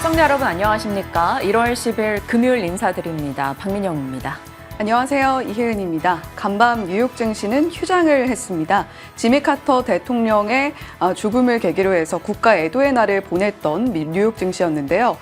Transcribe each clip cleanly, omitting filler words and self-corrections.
시청자 여러분 안녕하십니까? 1월 10일 금요일 인사드립니다. 박민영입니다. 안녕하세요. 이혜은입니다. 간밤 뉴욕 증시는 휴장을 했습니다. 지미 카터 대통령의 죽음을 계기로 해서 국가 애도의 날을 보냈던 뉴욕 증시였는데요.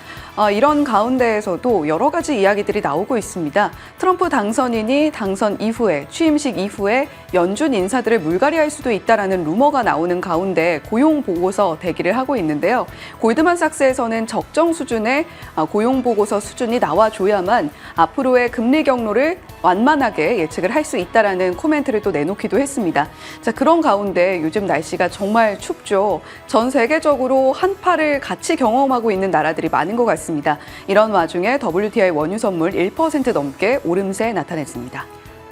이런 가운데에서도 여러 가지 이야기들이 나오고 있습니다. 트럼프 당선인이 당선 이후에 취임식 이후에 연준 인사들을 물갈이할 수도 있다라는 루머가 나오는 가운데 고용 보고서 대기를 하고 있는데요. 골드만삭스에서는 적정 수준의 고용 보고서 수준이 나와줘야만 앞으로의 금리 경로를 완만하게 예측을 할 수 있다라는 코멘트를 또 내놓기도 했습니다. 자, 그런 가운데 요즘 날씨가 정말 춥죠. 전 세계적으로 한파를 같이 경험하고 있는 나라들이 많은 것 같습니다. 이런 와중에 WTI 원유 선물 1% 넘게 오름세 나타냈습니다.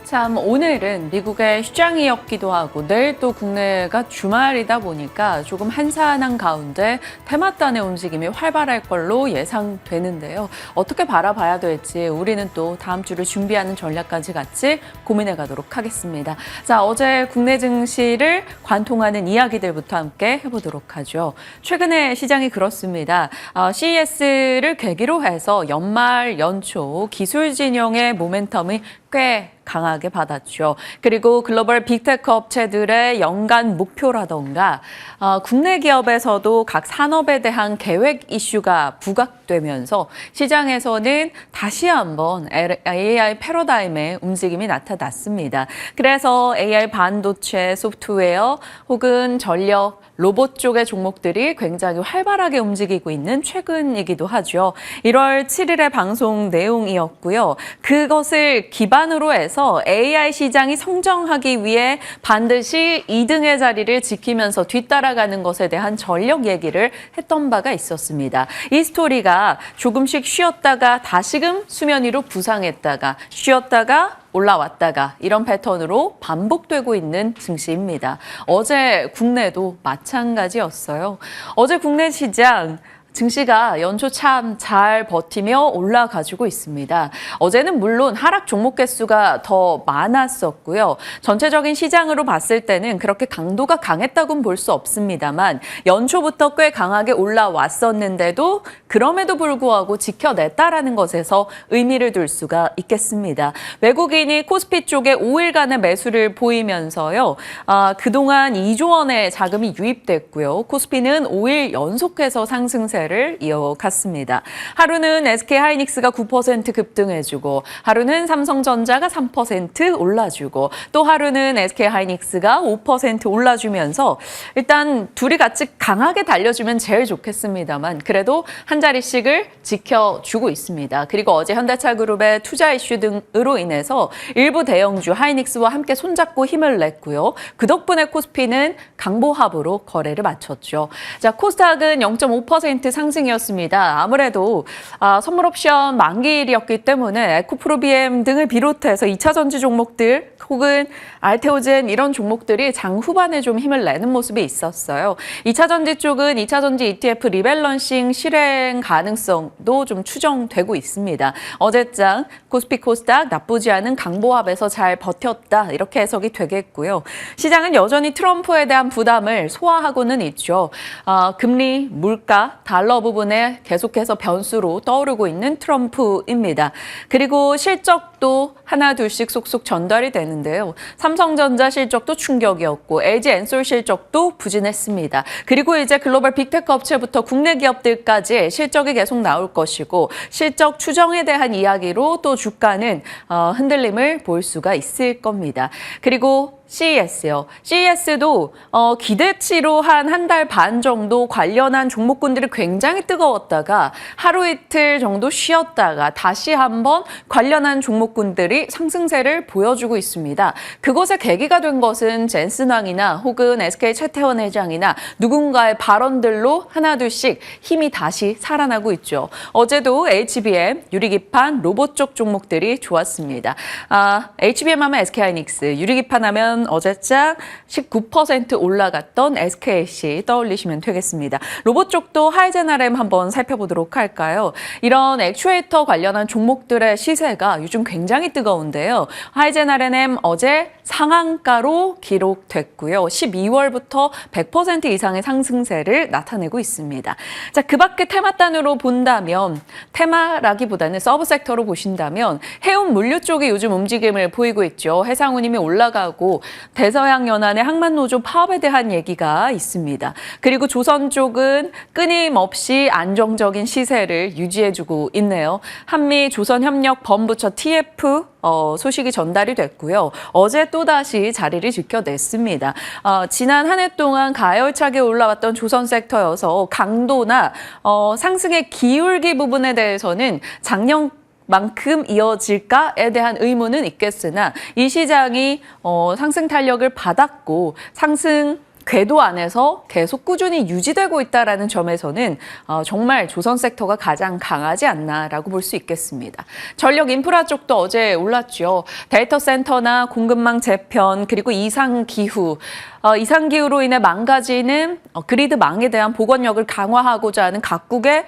참 오늘은 미국의 휴장이었기도 하고 내일 또 국내가 주말이다 보니까 조금 한산한 가운데 테마단의 움직임이 활발할 걸로 예상되는데요. 어떻게 바라봐야 될지 우리는 또 다음 주를 준비하는 전략까지 같이 고민해 가도록 하겠습니다. 자, 어제 국내 증시를 관통하는 이야기들부터 함께 해보도록 하죠. 최근에 시장이 그렇습니다. CES를 계기로 해서 연말 연초 기술 진영의 모멘텀이 꽤 강하게 받았죠. 그리고 글로벌 빅테크 업체들의 연간 목표라던가 국내 기업에서도 각 산업에 대한 계획 이슈가 부각되면서 시장에서는 다시 한번 AI 패러다임의 움직임이 나타났습니다. 그래서 AI 반도체, 소프트웨어 혹은 전력, 로봇 쪽의 종목들이 굉장히 활발하게 움직이고 있는 최근이기도 하죠. 1월 7일의 방송 내용이었고요. 그것을 기반으로 해서 AI 시장이 성장하기 위해 반드시 2등의 자리를 지키면서 뒤따라가는 것에 대한 전력 얘기를 했던 바가 있었습니다. 이 스토리가 조금씩 쉬었다가 다시금 수면 위로 부상했다가 쉬었다가 올라왔다가 이런 패턴으로 반복되고 있는 증시입니다. 어제 국내도 마찬가지였어요. 어제 국내 시장 증시가 연초 참 잘 버티며 올라가지고 있습니다. 어제는 물론 하락 종목 개수가 더 많았었고요. 전체적인 시장으로 봤을 때는 그렇게 강도가 강했다고는 볼 수 없습니다만 연초부터 꽤 강하게 올라왔었는데도 그럼에도 불구하고 지켜냈다라는 것에서 의미를 둘 수가 있겠습니다. 외국인이 코스피 쪽에 5일간의 매수를 보이면서요. 그동안 2조 원의 자금이 유입됐고요. 코스피는 5일 연속해서 상승세 를 이어갔습니다. 하루는 SK하이닉스가 9% 급등해주고 하루는 삼성전자가 3% 올라주고 또 하루는 SK하이닉스가 5% 올라주면서 일단 둘이 같이 강하게 달려주면 제일 좋겠습니다만 그래도 한 자리씩을 지켜주고 있습니다. 그리고 어제 현대차그룹의 투자 이슈 등으로 인해서 일부 대형주 하이닉스와 함께 손잡고 힘을 냈고요. 그 덕분에 코스피는 강보합으로 거래를 마쳤죠. 자, 코스닥은 0.5% 상승이었습니다. 아무래도 선물 옵션 만기일이었기 때문에 에코프로비엠 등을 비롯해서 2차 전지 종목들 혹은 알테오젠 이런 종목들이 장 후반에 좀 힘을 내는 모습이 있었어요. 2차 전지 쪽은 2차 전지 ETF 리밸런싱 실행 가능성도 좀 추정되고 있습니다. 어제장 코스피 코스닥 나쁘지 않은 강보합에서 잘 버텼다 이렇게 해석이 되겠고요. 시장은 여전히 트럼프에 대한 부담을 소화하고는 있죠. 금리, 물가, 달러 부분에 계속해서 변수로 떠오르고 있는 트럼프입니다. 그리고 실적도 하나 둘씩 쏙쏙 전달이 되는데요. 삼성전자 실적도 충격이었고 LG엔솔 실적도 부진했습니다. 그리고 이제 글로벌 빅테크 업체부터 국내 기업들까지 실적이 계속 나올 것이고 실적 추정에 대한 이야기로 또 주가는 흔들림을 볼 수가 있을 겁니다. 그리고 CES요. CES도 기대치로 한 달 반 정도 관련한 종목군들이 굉장히 뜨거웠다가 하루 이틀 정도 쉬었다가 다시 한번 관련한 종목군들이 상승세를 보여주고 있습니다. 그것의 계기가 된 것은 젠슨왕이나 혹은 SK 최태원 회장이나 누군가의 발언들로 하나둘씩 힘이 다시 살아나고 있죠. 어제도 HBM, 유리기판, 로봇 쪽 종목들이 좋았습니다. HBM 하면 SK하이닉스, 유리기판 하면 보시면 어제장 19% 올라갔던 SKC 떠올리시면 되겠습니다. 로봇 쪽도 하이젠RM 한번 살펴보도록 할까요? 이런 액추에이터 관련한 종목들의 시세가 요즘 굉장히 뜨거운데요. 하이젠RM 어제 상한가로 기록됐고요. 12월부터 100% 이상의 상승세를 나타내고 있습니다. 자, 그 밖에 테마단으로 본다면 테마라기보다는 서브 섹터로 보신다면 해운 물류 쪽이 요즘 움직임을 보이고 있죠. 해상운임이 올라가고 대서양연안의 항만노조 파업에 대한 얘기가 있습니다. 그리고 조선 쪽은 끊임없이 안정적인 시세를 유지해주고 있네요. 한미 조선협력 범부처 TF 소식이 전달이 됐고요. 어제 또다시 자리를 지켜냈습니다. 지난 한 해 동안 가열차게 올라왔던 조선 섹터여서 강도나 상승의 기울기 부분에 대해서는 작년만큼 이어질까에 대한 의문은 있겠으나 이 시장이 상승 탄력을 받았고 상승 궤도 안에서 계속 꾸준히 유지되고 있다는 점에서는 정말 조선 섹터가 가장 강하지 않나라고 볼 수 있겠습니다. 전력 인프라 쪽도 어제 올랐죠. 데이터 센터나 공급망 재편 그리고 이상기후 이상기후로 인해 망가지는 그리드망에 대한 복원력을 강화하고자 하는 각국의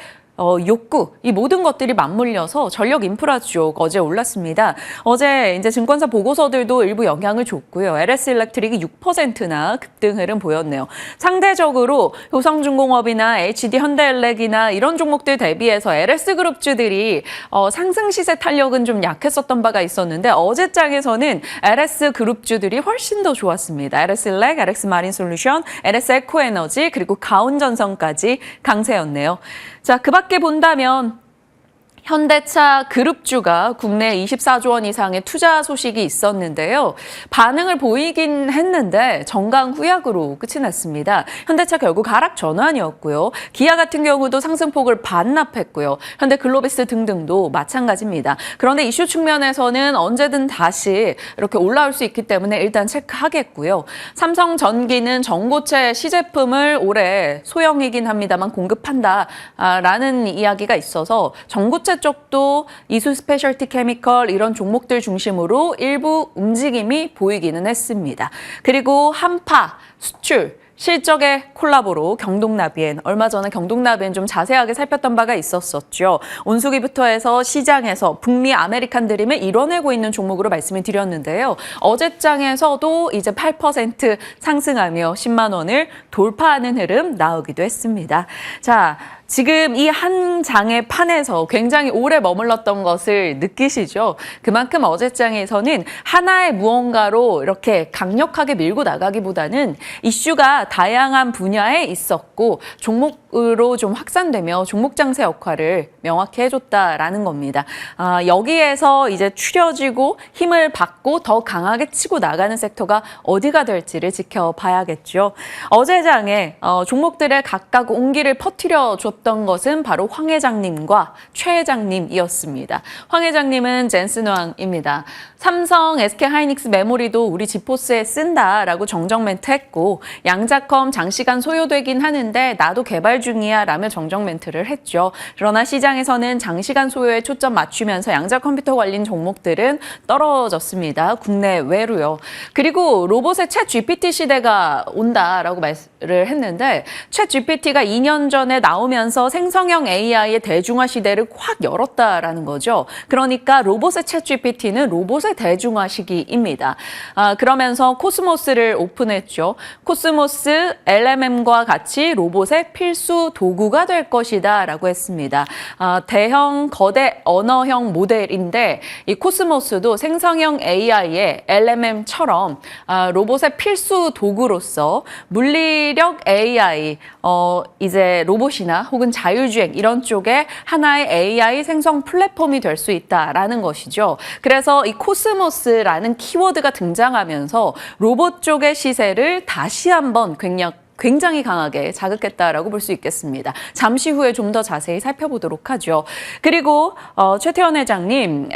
욕구, 이 모든 것들이 맞물려서 전력 인프라 쪽 어제 올랐습니다. 어제 이제 증권사 보고서들도 일부 영향을 줬고요. LS 일렉트릭이 6%나 급등 흐름 보였네요. 상대적으로 효성중공업이나 HD 현대엘렉이나 이런 종목들 대비해서 LS 그룹주들이 상승 시세 탄력은 좀 약했었던 바가 있었는데 어제장에서는 LS 그룹주들이 훨씬 더 좋았습니다. LS 일렉, LS 마린솔루션, LS 에코에너지 그리고 가온전선까지 강세였네요. 자, 그 밖에 본다면 현대차 그룹주가 국내 24조 원 이상의 투자 소식이 있었는데요. 반응을 보이긴 했는데 정강후약으로 끝이 났습니다. 현대차 결국 하락 전환이었고요. 기아 같은 경우도 상승폭을 반납했고요. 현대글로비스 등등도 마찬가지입니다. 그런데 이슈 측면에서는 언제든 다시 이렇게 올라올 수 있기 때문에 일단 체크하겠고요. 삼성전기는 전고체 시제품을 올해 소형이긴 합니다만 공급한다라는 이야기가 있어서 전고체 쪽도 이수 스페셜티 케미컬 이런 종목들 중심으로 일부 움직임이 보이기는 했습니다. 그리고 한파, 수출, 실적의 콜라보로 경동나비엔, 얼마 전에 경동나비엔 좀 자세하게 살폈던 바가 있었었죠. 온수기부터 해서 시장에서 북미 아메리칸 드림을 이뤄내고 있는 종목으로 말씀을 드렸는데요. 어제장에서도 이제 8% 상승하며 10만 원을 돌파하는 흐름 나오기도 했습니다. 자, 지금 이 한 장의 판에서 굉장히 오래 머물렀던 것을 느끼시죠? 그만큼 어제장에서는 하나의 무언가로 이렇게 강력하게 밀고 나가기보다는 이슈가 다양한 분야에 있었고 종목으로 좀 확산되며 종목 장세 역할을 명확히 해줬다라는 겁니다. 여기에서 이제 추려지고 힘을 받고 더 강하게 치고 나가는 섹터가 어디가 될지를 지켜봐야겠죠. 어제장에 종목들의 각각 온기를 퍼뜨려 줬던 것은 바로 황 회장님과 최 회장님이었습니다. 황 회장님은 젠슨왕입니다. 삼성, SK하이닉스 메모리도 우리 지포스에 쓴다라고 정정 멘트 했고 양자컴 장시간 소요되긴 하는데 나도 개발 중이야 라며 정정 멘트를 했죠. 그러나 시장에서는 장시간 소요에 초점 맞추면서 양자 컴퓨터 관련 종목들은 떨어졌습니다. 국내외로요. 그리고 로봇의 챗 GPT 시대가 온다라고 말을 했는데 챗 GPT가 2년 전에 나오면서 생성형 AI의 대중화 시대를 확 열었다라는 거죠. 그러니까 로봇의 챗 GPT는 로봇의 대중화 시기입니다. 그러면서 코스모스를 오픈했죠. 코스모스 LMM과 같이 로봇의 필수 도구가 될 것이다 라고 했습니다. 대형 거대 언어형 모델인데 이 코스모스도 생성형 AI의 LMM처럼 로봇의 필수 도구로서 물리력 AI, 이제 로봇이나 혹은 자율주행 이런 쪽에 하나의 AI 생성 플랫폼이 될 수 있다라는 것이죠. 그래서 이 코스모스라는 키워드가 등장하면서 로봇 쪽의 시세를 다시 한번 굉장히 강하게 자극했다라고 볼 수 있겠습니다. 잠시 후에 좀 더 자세히 살펴보도록 하죠. 그리고 최태원 회장님,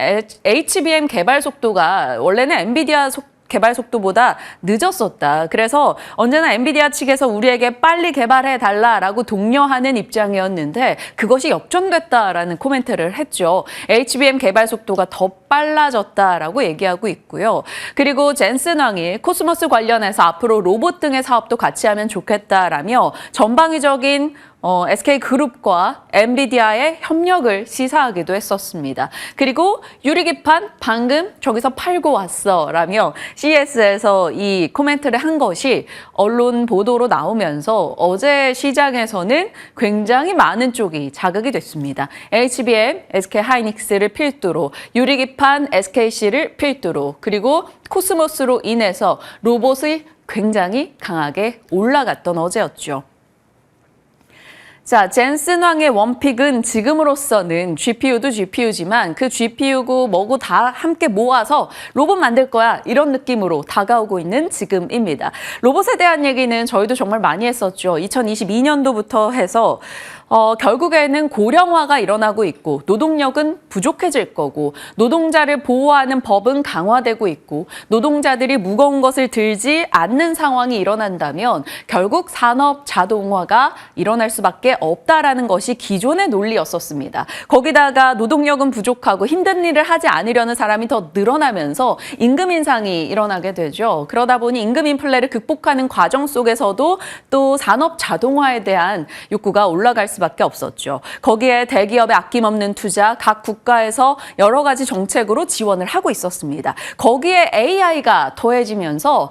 HBM 개발 속도가 원래는 엔비디아 개발 속도보다 늦었었다. 그래서 언제나 엔비디아 측에서 우리에게 빨리 개발해달라라고 독려하는 입장이었는데 그것이 역전됐다라는 코멘트를 했죠. HBM 개발 속도가 더 빨라졌다라고 얘기하고 있고요. 그리고 젠슨 왕이 코스모스 관련해서 앞으로 로봇 등의 사업도 같이 하면 좋겠다라며 전방위적인 SK그룹과 엔비디아의 협력을 시사하기도 했었습니다. 그리고 유리기판 방금 저기서 팔고 왔어라며 CES에서 이 코멘트를 한 것이 언론 보도로 나오면서 어제 시장에서는 굉장히 많은 쪽이 자극이 됐습니다. HBM, SK하이닉스를 필두로 유리기판 SKC를 필두로 그리고 코스모스로 인해서 로봇이 굉장히 강하게 올라갔던 어제였죠. 자, 젠슨 왕의 원픽은 지금으로서는 GPU도 GPU지만 그 GPU고 뭐고 다 함께 모아서 로봇 만들 거야 이런 느낌으로 다가오고 있는 지금입니다. 로봇에 대한 얘기는 저희도 정말 많이 했었죠. 2022년도부터 해서 결국에는 고령화가 일어나고 있고 노동력은 부족해질 거고 노동자를 보호하는 법은 강화되고 있고 노동자들이 무거운 것을 들지 않는 상황이 일어난다면 결국 산업 자동화가 일어날 수밖에 없다라는 것이 기존의 논리였었습니다. 거기다가 노동력은 부족하고 힘든 일을 하지 않으려는 사람이 더 늘어나면서 임금 인상이 일어나게 되죠. 그러다 보니 임금 인플레를 극복하는 과정 속에서도 또 산업 자동화에 대한 욕구가 올라갈 수밖에 없었죠. 거기에 대기업의 아낌없는 투자, 각 국가에서 여러 가지 정책으로 지원을 하고 있었습니다. 거기에 AI가 더해지면서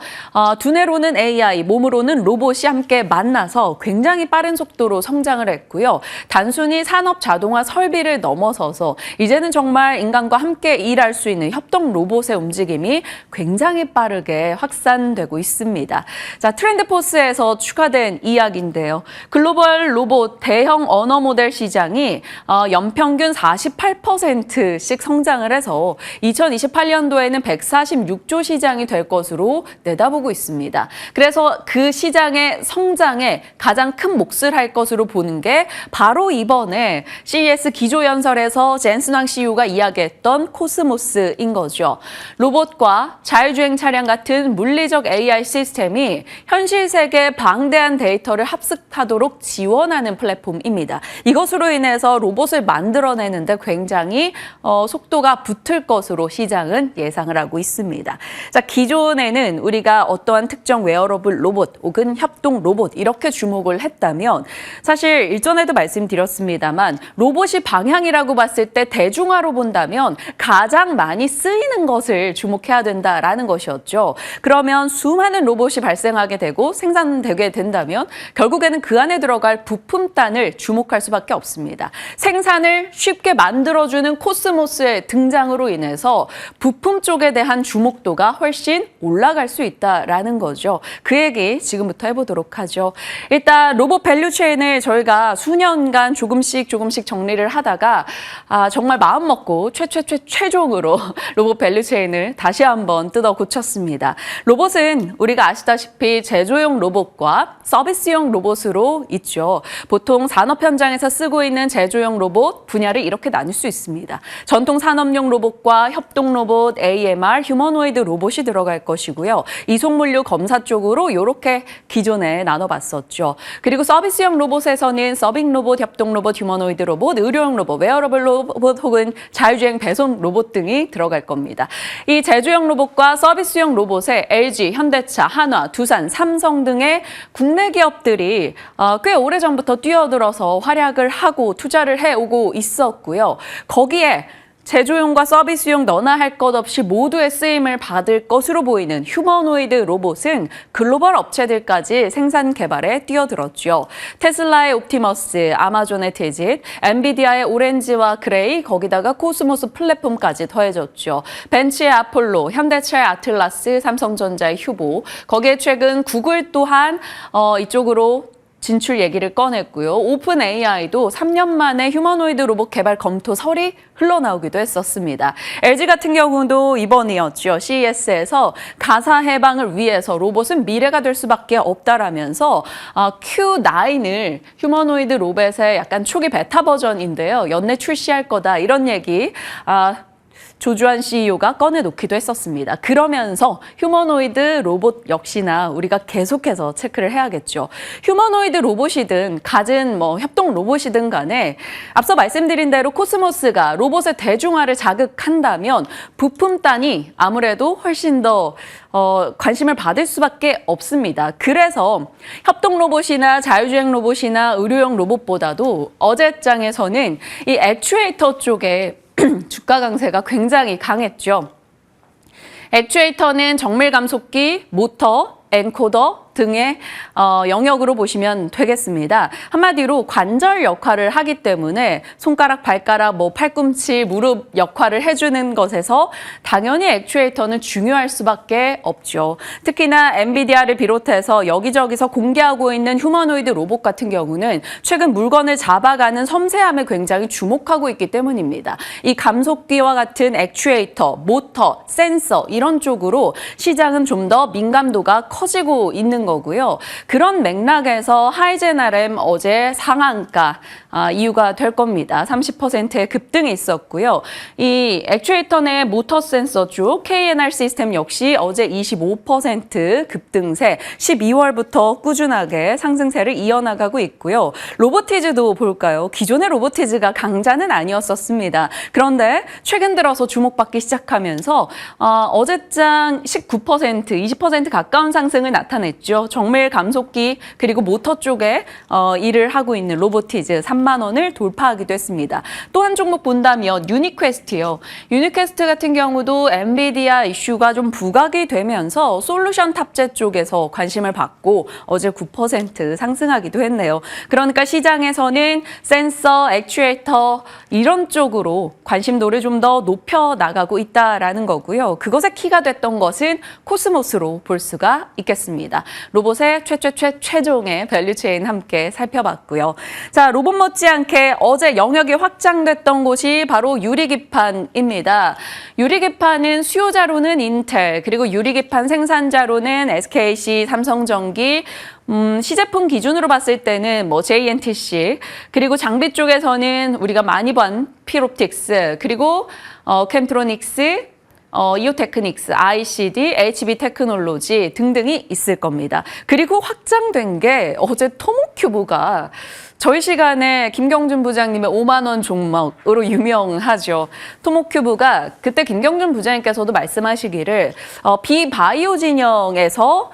두뇌로는 AI, 몸으로는 로봇이 함께 만나서 굉장히 빠른 속도로 성장을 했고요. 단순히 산업 자동화 설비를 넘어서서 이제는 정말 인간과 함께 일할 수 있는 협동 로봇의 움직임이 굉장히 빠르게 확산되고 있습니다. 자, 트렌드포스에서 추가된 이야기인데요. 글로벌 로봇 대형 언어 모델 시장이 연평균 48%씩 성장을 해서 2028년도에는 146조 시장이 될 것으로 내다보고 있습니다. 그래서 그 시장의 성장에 가장 큰 몫을 할 것으로 보는 게 바로 이번에 CES 기조연설에서 젠슨 왕 CEO가 이야기했던 코스모스인 거죠. 로봇과 자율주행 차량 같은 물리적 AI 시스템이 현실 세계의 방대한 데이터를 합숙하도록 지원하는 플랫폼입니다. 이것으로 인해서 로봇을 만들어내는데 굉장히 속도가 붙을 것으로 시장은 예상을 하고 있습니다. 자, 기존에는 우리가 어떠한 특정 웨어러블 로봇 혹은 협동 로봇 이렇게 주목을 했다면 사실 일전에도 말씀드렸습니다만 로봇이 방향이라고 봤을 때 대중화로 본다면 가장 많이 쓰이는 것을 주목해야 된다라는 것이었죠. 그러면 수많은 로봇이 발생하게 되고 생산되게 된다면 결국에는 그 안에 들어갈 부품단을 주목할 수밖에 없습니다. 생산을 쉽게 만들어주는 코스모스의 등장으로 인해서 부품 쪽에 대한 주목도가 훨씬 올라갈 수 있다라는 거죠. 그 얘기 지금부터 해보도록 하죠. 일단 로봇 밸류체인을 저희가 수년간 조금씩 정리를 하다가 정말 마음먹고 최종으로 로봇 밸류체인을 다시 한번 뜯어 고쳤습니다. 로봇은 우리가 아시다시피 제조용 로봇과 서비스용 로봇으로 있죠. 보통 산업 현장에서 쓰고 있는 제조용 로봇 분야를 이렇게 나눌 수 있습니다. 전통 산업용 로봇과 협동 로봇, AMR, 휴머노이드 로봇이 들어갈 것이고요. 이송물류 검사 쪽으로 이렇게 기존에 나눠봤었죠. 그리고 서비스용 로봇에서는 서빙 로봇, 협동 로봇, 휴머노이드 로봇, 의료용 로봇, 웨어러블 로봇 혹은 자율주행 배송 로봇 등이 들어갈 겁니다. 이 제조용 로봇과 서비스용 로봇에 LG, 현대차, 한화, 두산, 삼성 등의 국내 기업들이 꽤 오래전부터 뛰어들어서 활약을 하고 투자를 해오고 있었고요. 거기에 제조용과 서비스용 너나 할 것 없이 모두의 쓰임을 받을 것으로 보이는 휴머노이드 로봇은 글로벌 업체들까지 생산 개발에 뛰어들었죠. 테슬라의 옵티머스, 아마존의 티짓, 엔비디아의 오렌지와 그레이, 거기다가 코스모스 플랫폼까지 더해졌죠. 벤츠의 아폴로, 현대차의 아틀라스, 삼성전자의 휴보, 거기에 최근 구글 또한 이쪽으로 진출 얘기를 꺼냈고요. 오픈 AI도 3년 만에 휴머노이드 로봇 개발 검토설이 흘러나오기도 했었습니다. LG 같은 경우도 이번이었죠. CES에서 가사 해방을 위해서 로봇은 미래가 될 수밖에 없다라면서 Q9을 휴머노이드 로봇의 약간 초기 베타 버전인데요. 연내 출시할 거다 이런 얘기 조주환 CEO가 꺼내놓기도 했었습니다. 그러면서 휴머노이드 로봇 역시나 우리가 계속해서 체크를 해야겠죠. 휴머노이드 로봇이든 갖은 협동 로봇이든 간에 앞서 말씀드린 대로 코스모스가 로봇의 대중화를 자극한다면 부품단이 아무래도 훨씬 더 관심을 받을 수밖에 없습니다. 그래서 협동 로봇이나 자율주행 로봇이나 의료용 로봇보다도 어제장에서는 이 액추에이터 쪽에 주가 강세가 굉장히 강했죠. 액추에이터는 정밀 감속기, 모터, 엔코더 등의 영역으로 보시면 되겠습니다. 한마디로 관절 역할을 하기 때문에 손가락, 발가락, 팔꿈치, 무릎 역할을 해주는 것에서 당연히 액추에이터는 중요할 수밖에 없죠. 특히나 엔비디아를 비롯해서 여기저기서 공개하고 있는 휴머노이드 로봇 같은 경우는 최근 물건을 잡아가는 섬세함에 굉장히 주목하고 있기 때문입니다. 이 감속기와 같은 액추에이터, 모터, 센서 이런 쪽으로 시장은 좀 더 민감도가 커지고 있는 거고요. 그런 맥락에서 하이젠 RM 어제 상한가 이유가 될 겁니다. 30%의 급등이 있었고요. 이 액추에이터 내 모터 센서 쪽 KNR 시스템 역시 어제 25% 급등세, 12월부터 꾸준하게 상승세를 이어나가고 있고요. 로보티즈도 볼까요? 기존의 로보티즈가 강자는 아니었었습니다. 그런데 최근 들어서 주목받기 시작하면서 어제장 19%, 20% 가까운 상승을 나타냈죠. 정밀 감속기 그리고 모터 쪽에 일을 하고 있는 로보티즈 3만 원을 돌파하기도 했습니다. 또 한 종목 본다면 유니퀘스트요. 유니퀘스트 같은 경우도 엔비디아 이슈가 좀 부각이 되면서 솔루션 탑재 쪽에서 관심을 받고 어제 9% 상승하기도 했네요. 그러니까 시장에서는 센서, 액추에이터 이런 쪽으로 관심도를 좀 더 높여 나가고 있다라는 거고요. 그것의 키가 됐던 것은 코스모스로 볼 수가 있겠습니다. 로봇의 최종의 밸류체인 함께 살펴봤고요. 자, 로봇 못지않게 어제 영역이 확장됐던 곳이 바로 유리기판입니다. 유리기판은 수요자로는 인텔, 그리고 유리기판 생산자로는 SKC, 삼성전기, 시제품 기준으로 봤을 때는 JNTC, 그리고 장비 쪽에서는 우리가 많이 본 필옵틱스, 그리고 캠트로닉스, 이오테크닉스, ICD, HB 테크놀로지 등등이 있을 겁니다. 그리고 확장된 게 어제 토모큐브가 저희 시간에 김경준 부장님의 5만 원 종목으로 유명하죠. 토모큐브가 그때 김경준 부장님께서도 말씀하시기를 비바이오 진영에서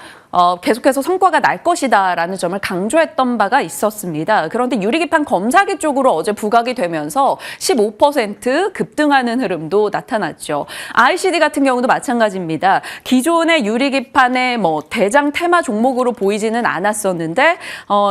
계속해서 성과가 날 것이다라는 점을 강조했던 바가 있었습니다. 그런데 유리기판 검사기 쪽으로 어제 부각이 되면서 15% 급등하는 흐름도 나타났죠. ICD 같은 경우도 마찬가지입니다. 기존의 유리기판의 대장 테마 종목으로 보이지는 않았었는데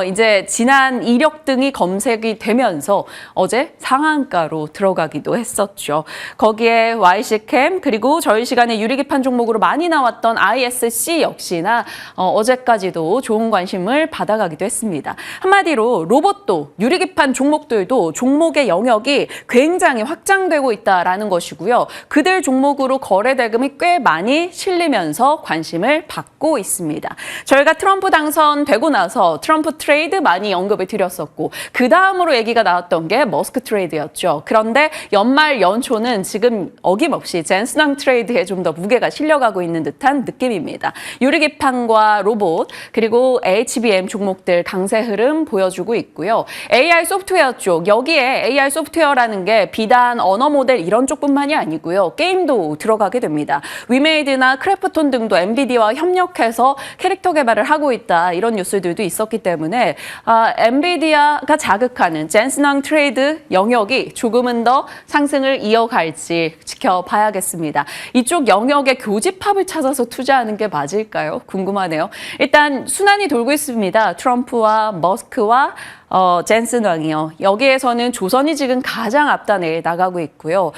이제 지난 이력 등이 검색이 되면서 어제 상한가로 들어가기도 했었죠. 거기에 YC캠 그리고 저희 시간에 유리기판 종목으로 많이 나왔던 ISC 역시나 어제까지도 좋은 관심을 받아가기도 했습니다. 한마디로 로봇도 유리기판 종목들도 종목의 영역이 굉장히 확장되고 있다라는 것이고요. 그들 종목으로 거래 대금이 꽤 많이 실리면서 관심을 받고 있습니다. 저희가 트럼프 당선되고 나서 트럼프 트레이드 많이 언급을 드렸었고 그 다음으로 얘기가 나왔던 게 머스크 트레이드였죠. 그런데 연말 연초는 지금 어김없이 젠슨왕 트레이드에 좀 더 무게가 실려가고 있는 듯한 느낌입니다. 유리기판과 로봇 그리고 HBM 종목들 강세 흐름 보여주고 있고요. AI 소프트웨어 쪽 여기에 AI 소프트웨어라는 게 비단 언어 모델 이런 쪽뿐만이 아니고요. 게임도 들어가게 됩니다. 위메이드나 크래프톤 등도 엔비디아와 협력해서 캐릭터 개발을 하고 있다 이런 뉴스들도 있었기 때문에 엔비디아가 자극하는 젠슨왕 트레이드 영역이 조금은 더 상승을 이어갈지 지켜봐야겠습니다. 이쪽 영역의 교집합을 찾아서 투자하는 게 맞을까요? 궁금하네요. 일단 순환이 돌고 있습니다. 트럼프와 머스크와 젠슨 왕이요. 여기에서는 조선이 지금 가장 앞단에 나가고 있고요.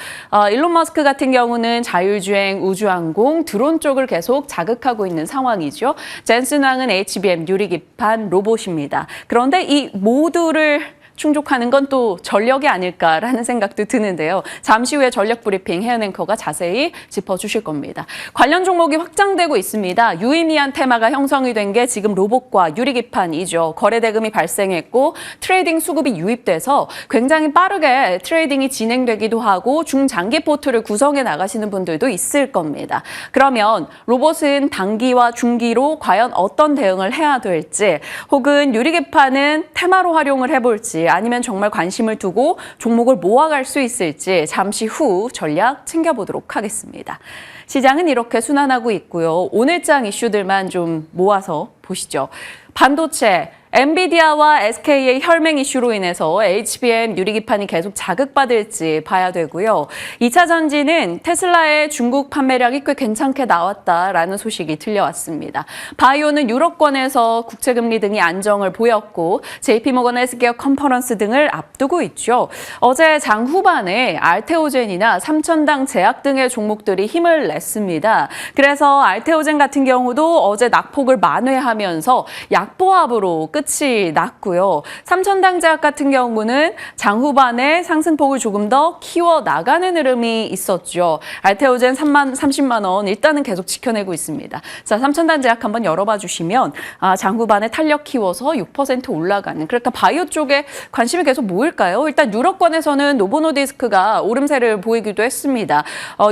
일론 머스크 같은 경우는 자율주행, 우주항공, 드론 쪽을 계속 자극하고 있는 상황이죠. 젠슨 왕은 HBM, 유리기판, 로봇입니다. 그런데 이 모두를 충족하는 건 또 전력이 아닐까라는 생각도 드는데요. 잠시 후에 전력 브리핑 혜연 앵커가 자세히 짚어주실 겁니다. 관련 종목이 확장되고 있습니다. 유의미한 테마가 형성이 된 게 지금 로봇과 유리기판이죠. 거래 대금이 발생했고 트레이딩 수급이 유입돼서 굉장히 빠르게 트레이딩이 진행되기도 하고 중장기 포트를 구성해 나가시는 분들도 있을 겁니다. 그러면 로봇은 단기와 중기로 과연 어떤 대응을 해야 될지, 혹은 유리기판은 테마로 활용을 해볼지, 아니면 정말 관심을 두고 종목을 모아갈 수 있을지 잠시 후 전략 챙겨보도록 하겠습니다. 시장은 이렇게 순환하고 있고요. 오늘장 이슈들만 좀 모아서 보시죠. 반도체, 엔비디아와 SK의 혈맹 이슈로 인해서 HBM 유리기판이 계속 자극받을지 봐야 되고요. 2차 전지는 테슬라의 중국 판매량이 꽤 괜찮게 나왔다라는 소식이 들려왔습니다. 바이오는 유럽권에서 국채금리 등이 안정을 보였고 JP모건 헬스케어 컨퍼런스 등을 앞두고 있죠. 어제 장 후반에 알테오젠이나 삼천당 제약 등의 종목들이 힘을 냈습니다. 그래서 알테오젠 같은 경우도 어제 낙폭을 만회하면서 약보합으로 끝이 났고요. 삼천당제약 같은 경우는 장 후반에 상승폭을 조금 더 키워 나가는 흐름이 있었죠. 알테오젠 30만 원 일단은 계속 지켜내고 있습니다. 자, 삼천당제약 한번 열어봐 주시면 장 후반에 탄력 키워서 6% 올라가는, 그러니까 바이오 쪽에 관심이 계속 모일까요? 일단 유럽권에서는 노보노디스크가 오름세를 보이기도 했습니다.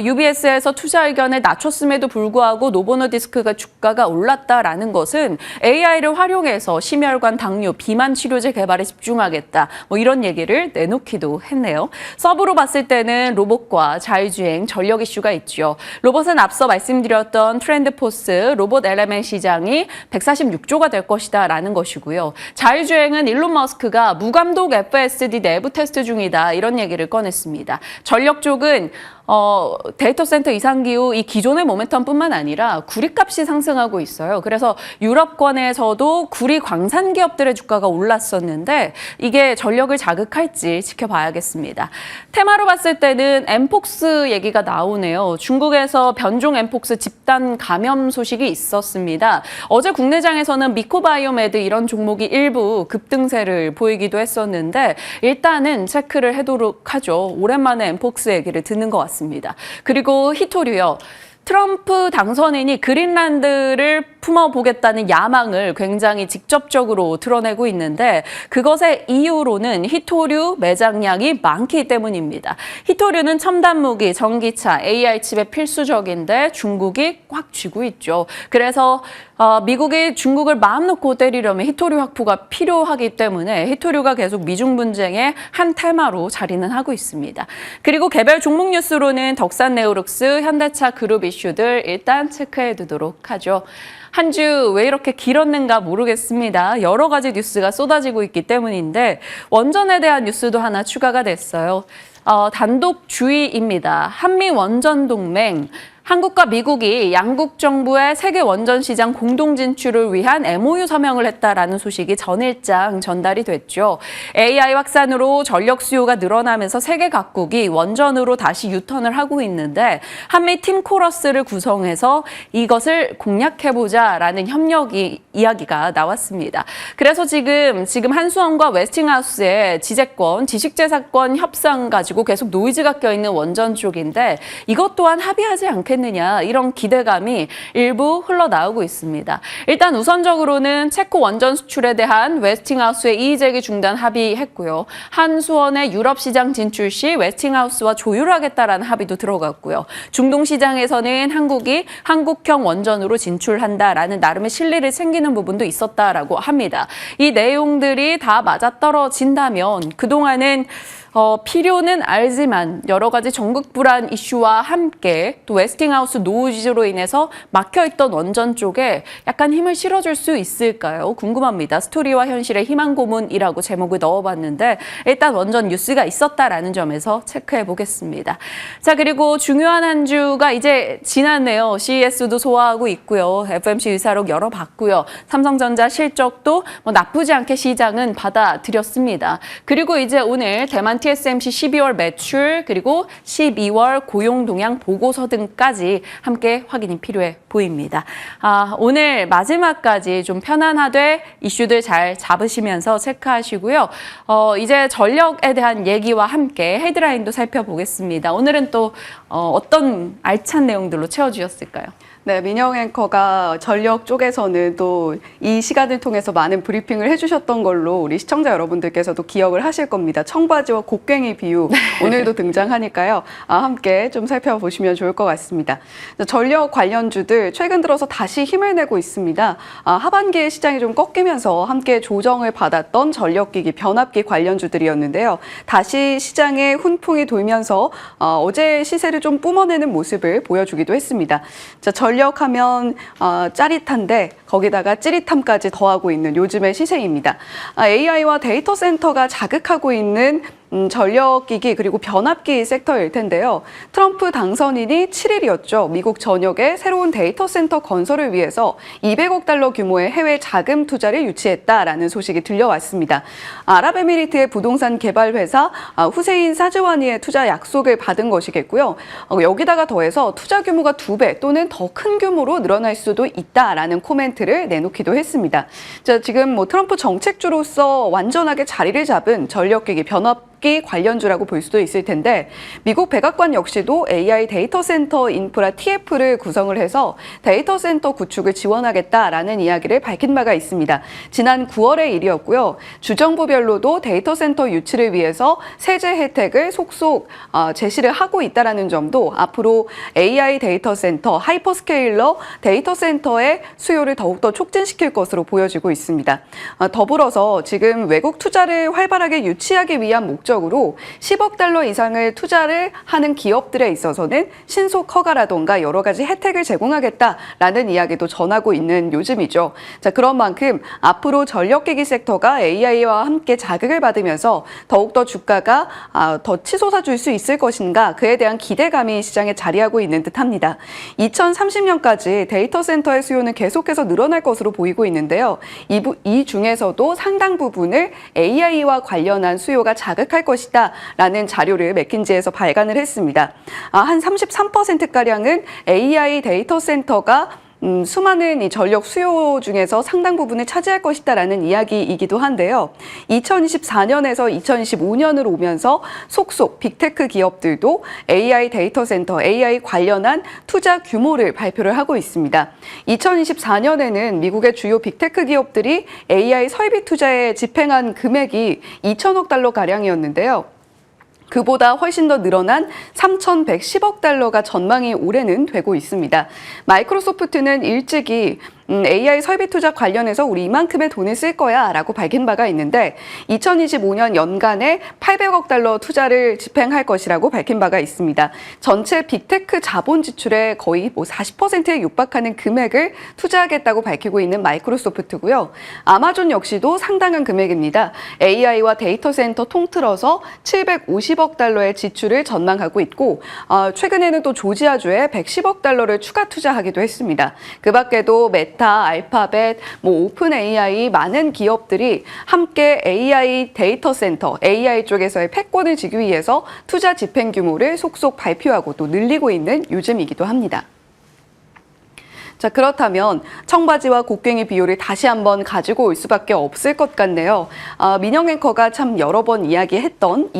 UBS에서 투자 의견을 낮췄음에도 불구하고 노보노디스크가 주가가 올랐다라는 것은 AI를 활용해서 심혈관, 당뇨, 비만 치료제 개발에 집중하겠다. 뭐 이런 얘기를 내놓기도 했네요. 서브로 봤을 때는 로봇과 자율주행, 전력 이슈가 있죠. 로봇은 앞서 말씀드렸던 트렌드포스, 로봇 엘레멘 시장이 146조가 될 것이다라는 것이고요. 자율주행은 일론 머스크가 무감독 FSD 내부 테스트 중이다. 이런 얘기를 꺼냈습니다. 전력 쪽은 데이터 센터 이상기후 이 기존의 모멘텀뿐만 아니라 구리값이 상승하고 있어요. 그래서 유럽권에서도 구리 광산 기업들의 주가가 올랐었는데 이게 전력을 자극할지 지켜봐야겠습니다. 테마로 봤을 때는 엠폭스 얘기가 나오네요. 중국에서 변종 엠폭스 집단 감염 소식이 있었습니다. 어제 국내장에서는 미코바이오메드 이런 종목이 일부 급등세를 보이기도 했었는데 일단은 체크를 해도록 하죠. 오랜만에 엠폭스 얘기를 듣는 것 같습니다. 그리고 히토류요. 트럼프 당선인이 그린란드를 품어보겠다는 야망을 굉장히 직접적으로 드러내고 있는데 그것의 이유로는 히토류 매장량이 많기 때문입니다. 히토류는 첨단 무기, 전기차, AI 칩에 필수적인데 중국이 꽉 쥐고 있죠. 그래서 미국이 중국을 마음 놓고 때리려면 히토류 확보가 필요하기 때문에 히토류가 계속 미중 분쟁의 한 테마로 자리는 하고 있습니다. 그리고 개별 종목 뉴스로는 덕산네오룩스, 현대차 그룹 이슈들 일단 체크해 두도록 하죠. 한 주 왜 이렇게 길었는가 모르겠습니다. 여러 가지 뉴스가 쏟아지고 있기 때문인데 원전에 대한 뉴스도 하나 추가가 됐어요. 단독 주의입니다. 한미 원전 동맹. 한국과 미국이 양국 정부의 세계 원전 시장 공동 진출을 위한 MOU 서명을 했다라는 소식이 전일장 전달이 됐죠. AI 확산으로 전력 수요가 늘어나면서 세계 각국이 원전으로 다시 유턴을 하고 있는데 한미 팀 코러스를 구성해서 이것을 공략해보자라는 이야기가 나왔습니다. 그래서 지금 한수원과 웨스팅하우스의 지재권, 지식재산권 협상 가지고 계속 노이즈가 껴있는 원전 쪽인데 이것 또한 합의하지 않겠느냐 이런 기대감이 일부 흘러나오고 있습니다. 일단 우선적으로는 체코 원전 수출에 대한 웨스팅하우스의 이의제기 중단 합의했고요. 한수원의 유럽 시장 진출 시 웨스팅하우스와 조율하겠다라는 합의도 들어갔고요. 중동 시장에서는 한국이 한국형 원전으로 진출한다라는 나름의 실리를 챙기는 부분도 있었다라고 합니다. 이 내용들이 다 맞아떨어진다면 그동안은 필요는 알지만 여러 가지 전국 불안 이슈와 함께 또 웨스팅하우스 노이즈로 인해서 막혀있던 원전 쪽에 약간 힘을 실어줄 수 있을까요? 궁금합니다. 스토리와 현실의 희망 고문이라고 제목을 넣어봤는데 일단 원전 뉴스가 있었다라는 점에서 체크해 보겠습니다. 자, 그리고 중요한 한 주가 이제 지났네요. CES도 소화하고 있고요. FMC 의사록 열어봤고요. 삼성전자 실적도 나쁘지 않게 시장은 받아들였습니다. 그리고 이제 오늘 대만 TSMC 12월 매출 그리고 12월 고용 동향 보고서 등까지 함께 확인이 필요해 보입니다. 오늘 마지막까지 좀 편안하되 이슈들 잘 잡으시면서 체크하시고요. 이제 전력에 대한 얘기와 함께 헤드라인도 살펴보겠습니다. 오늘은 또 어떤 알찬 내용들로 채워주셨을까요? 네, 민영 앵커가 전력 쪽에서는 또 이 시간을 통해서 많은 브리핑을 해주셨던 걸로 우리 시청자 여러분들께서도 기억을 하실 겁니다. 청바지와 곡괭이 비유 오늘도 등장하니까요. 함께 좀 살펴보시면 좋을 것 같습니다. 전력 관련주들 최근 들어서 다시 힘을 내고 있습니다. 하반기에 시장이 좀 꺾이면서 함께 조정을 받았던 전력기기, 변압기 관련주들이었는데요. 다시 시장에 훈풍이 돌면서 어제 시세를 좀 뿜어내는 모습을 보여주기도 했습니다. 자, 전력하면 짜릿한데 거기다가 찌릿함까지 더하고 있는 요즘의 시세입니다. AI와 데이터 센터가 자극하고 있는 전력기기 그리고 변압기 섹터일 텐데요. 트럼프 당선인이 7일이었죠. 미국 전역에 새로운 데이터 센터 건설을 위해서 200억 달러 규모의 해외 자금 투자를 유치했다라는 소식이 들려왔습니다. 아랍에미리트의 부동산 개발 회사 후세인 사즈와니의 투자 약속을 받은 것이겠고요. 여기다가 더해서 투자 규모가 2배 또는 더 큰 규모로 늘어날 수도 있다라는 코멘트를 내놓기도 했습니다. 자, 지금 트럼프 정책주로서 완전하게 자리를 잡은 전력기기 변압기 관련주라고 볼 수도 있을 텐데 미국 백악관 역시도 AI 데이터 센터 인프라 TF를 구성을 해서 데이터 센터 구축을 지원하겠다라는 이야기를 밝힌 바가 있습니다. 지난 9월의 일이었고요. 주정부별로도 데이터 센터 유치를 위해서 세제 혜택을 속속 제시를 하고 있다는 점도 앞으로 AI 데이터 센터, 하이퍼스케일러 데이터 센터의 수요를 더욱더 촉진시킬 것으로 보여지고 있습니다. 더불어서 지금 외국 투자를 활발하게 유치하기 위한 목적으로 10억 달러 이상을 투자를 하는 기업들에 있어서는 신속 허가라던가 여러 가지 혜택을 제공하겠다라는 이야기도 전하고 있는 요즘이죠. 자, 그런 만큼 앞으로 전력기기 섹터가 AI와 함께 자극을 받으면서 더욱더 주가가 더 치솟아줄 수 있을 것인가 그에 대한 기대감이 시장에 자리하고 있는 듯합니다. 2030년까지 데이터 센터의 수요는 계속해서 늘어날 것으로 보이고 있는데요. 이 중에서도 상당 부분을 AI와 관련한 수요가 자극할 것이다 라는 자료를 맥킨지에서 발간을 했습니다. 한 33%가량은 AI 데이터 센터가 수많은 이 전력 수요 중에서 상당 부분을 차지할 것이다라는 이야기이기도 한데요. 2024년에서 2025년으로 오면서 속속 빅테크 기업들도 AI 데이터 센터, AI 관련한 투자 규모를 발표를 하고 있습니다. 2024년에는 미국의 주요 빅테크 기업들이 AI 설비 투자에 집행한 금액이 2천억 달러 가량이었는데요. 그보다 훨씬 더 늘어난 3,110억 달러가 전망이 올해는 되고 있습니다. 마이크로소프트는 일찍이 AI 설비 투자 관련해서 우리 이만큼의 돈을 쓸 거야 라고 밝힌 바가 있는데 2025년 연간에 800억 달러 투자를 집행할 것이라고 밝힌 바가 있습니다. 전체 빅테크 자본 지출의 거의 40%에 육박하는 금액을 투자하겠다고 밝히고 있는 마이크로소프트고요. 아마존 역시도 상당한 금액입니다. AI와 데이터 센터 통틀어서 750억 달러의 지출을 전망하고 있고 최근에는 또 조지아주에 110억 달러를 추가 투자하기도 했습니다. 그 밖에도 메타, 알파벳, 오픈 AI 많은 기업들이 함께 AI 데이터 센터, AI 쪽에서의 패권을 쥐기 위해서 투자 집행 규모를 속속 발표하고 또 늘리고 있는 요즘이기도 합니다. 자, 그렇다면 청바지와 곡괭이 비율을 다시 한번 가지고 올 수밖에 없을 것 같네요. 민영 앵커가 참 여러 번 이야기했던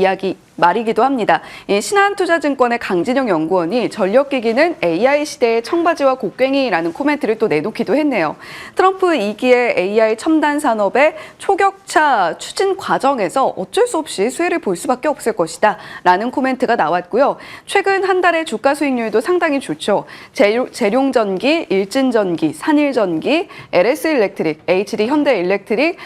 말이기도 합니다. 신한투자증권의 강진영 연구원이 전력기기는 AI 시대의 청바지와 곡괭이라는 코멘트를 또 내놓기도 했네요. 트럼프 2기의 AI 첨단 산업의 초격차 추진 과정에서 어쩔 수 없이 수혜를 볼 수밖에 없을 것이다 라는 코멘트가 나왔고요. 최근 한 달의 주가 수익률도 상당히 좋죠. 재룡전기, 일진전기, 산일전기, LS일렉트릭, HD 현대일렉트릭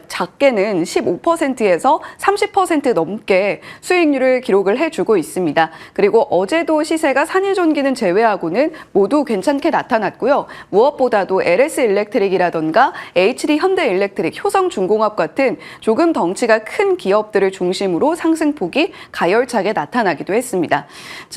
작게는 15%에서 30% 넘게 수익률을 기록을 해주고 있습니다. 그리고 어제도 시세가 산일전기는 제외하고는 모두 괜찮게 나타났고요. 무엇보다도 LS일렉트릭이라던가 HD 현대일렉트릭, 효성중공업 같은 조금 덩치가 큰 기업들을 중심으로 상승폭이 가열차게 나타나기도 했습니다.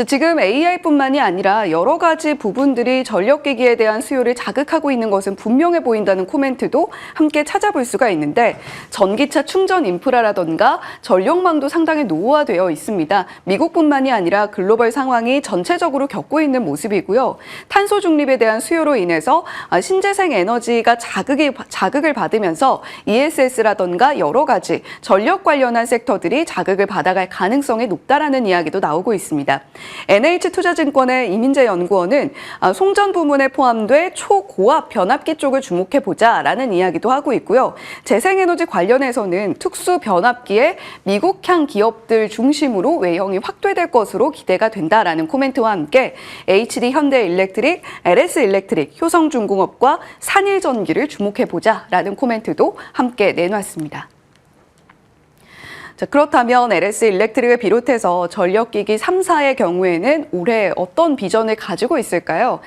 지금 AI뿐만이 아니라 여러 가지 부분들이 전력기기에 대한 수요를 자극하고 있는 것은 분명해 보인다는 코멘트도 함께 찾아볼 수가 있는데 전기차 충전 인프라라던가 전력망도 상당히 노후화 고도화되어 있습니다. 미국뿐만이 아니라 글로벌 상황이 전체적으로 겪고 있는 모습이고요. 탄소 중립에 대한 수요로 인해서 신재생 에너지가 자극을 받으면서 ESS라던가 여러 가지 전력 관련한 섹터들이 자극을 받아갈 가능성이 높다라는 이야기도 나오고 있습니다. NH투자증권의 이민재 연구원은 송전 부문에 포함돼 초고압 변압기 쪽을 주목해보자라는 이야기도 하고 있고요. 재생에너지 관련해서는 특수 변압기에 미국향 기업들 중심으로 외형이 확대될 것으로 기대가 된다라는 코멘트와 함께 HD 현대일렉트릭, LS일렉트릭, 효성중공업과 산일전기를 주목해보자라는 코멘트도 함께 내놨습니다. 자, 그렇다면 LS일렉트릭을 비롯해서 전력기기 3사의 경우에는 올해 어떤 비전을 가지고 있을까요?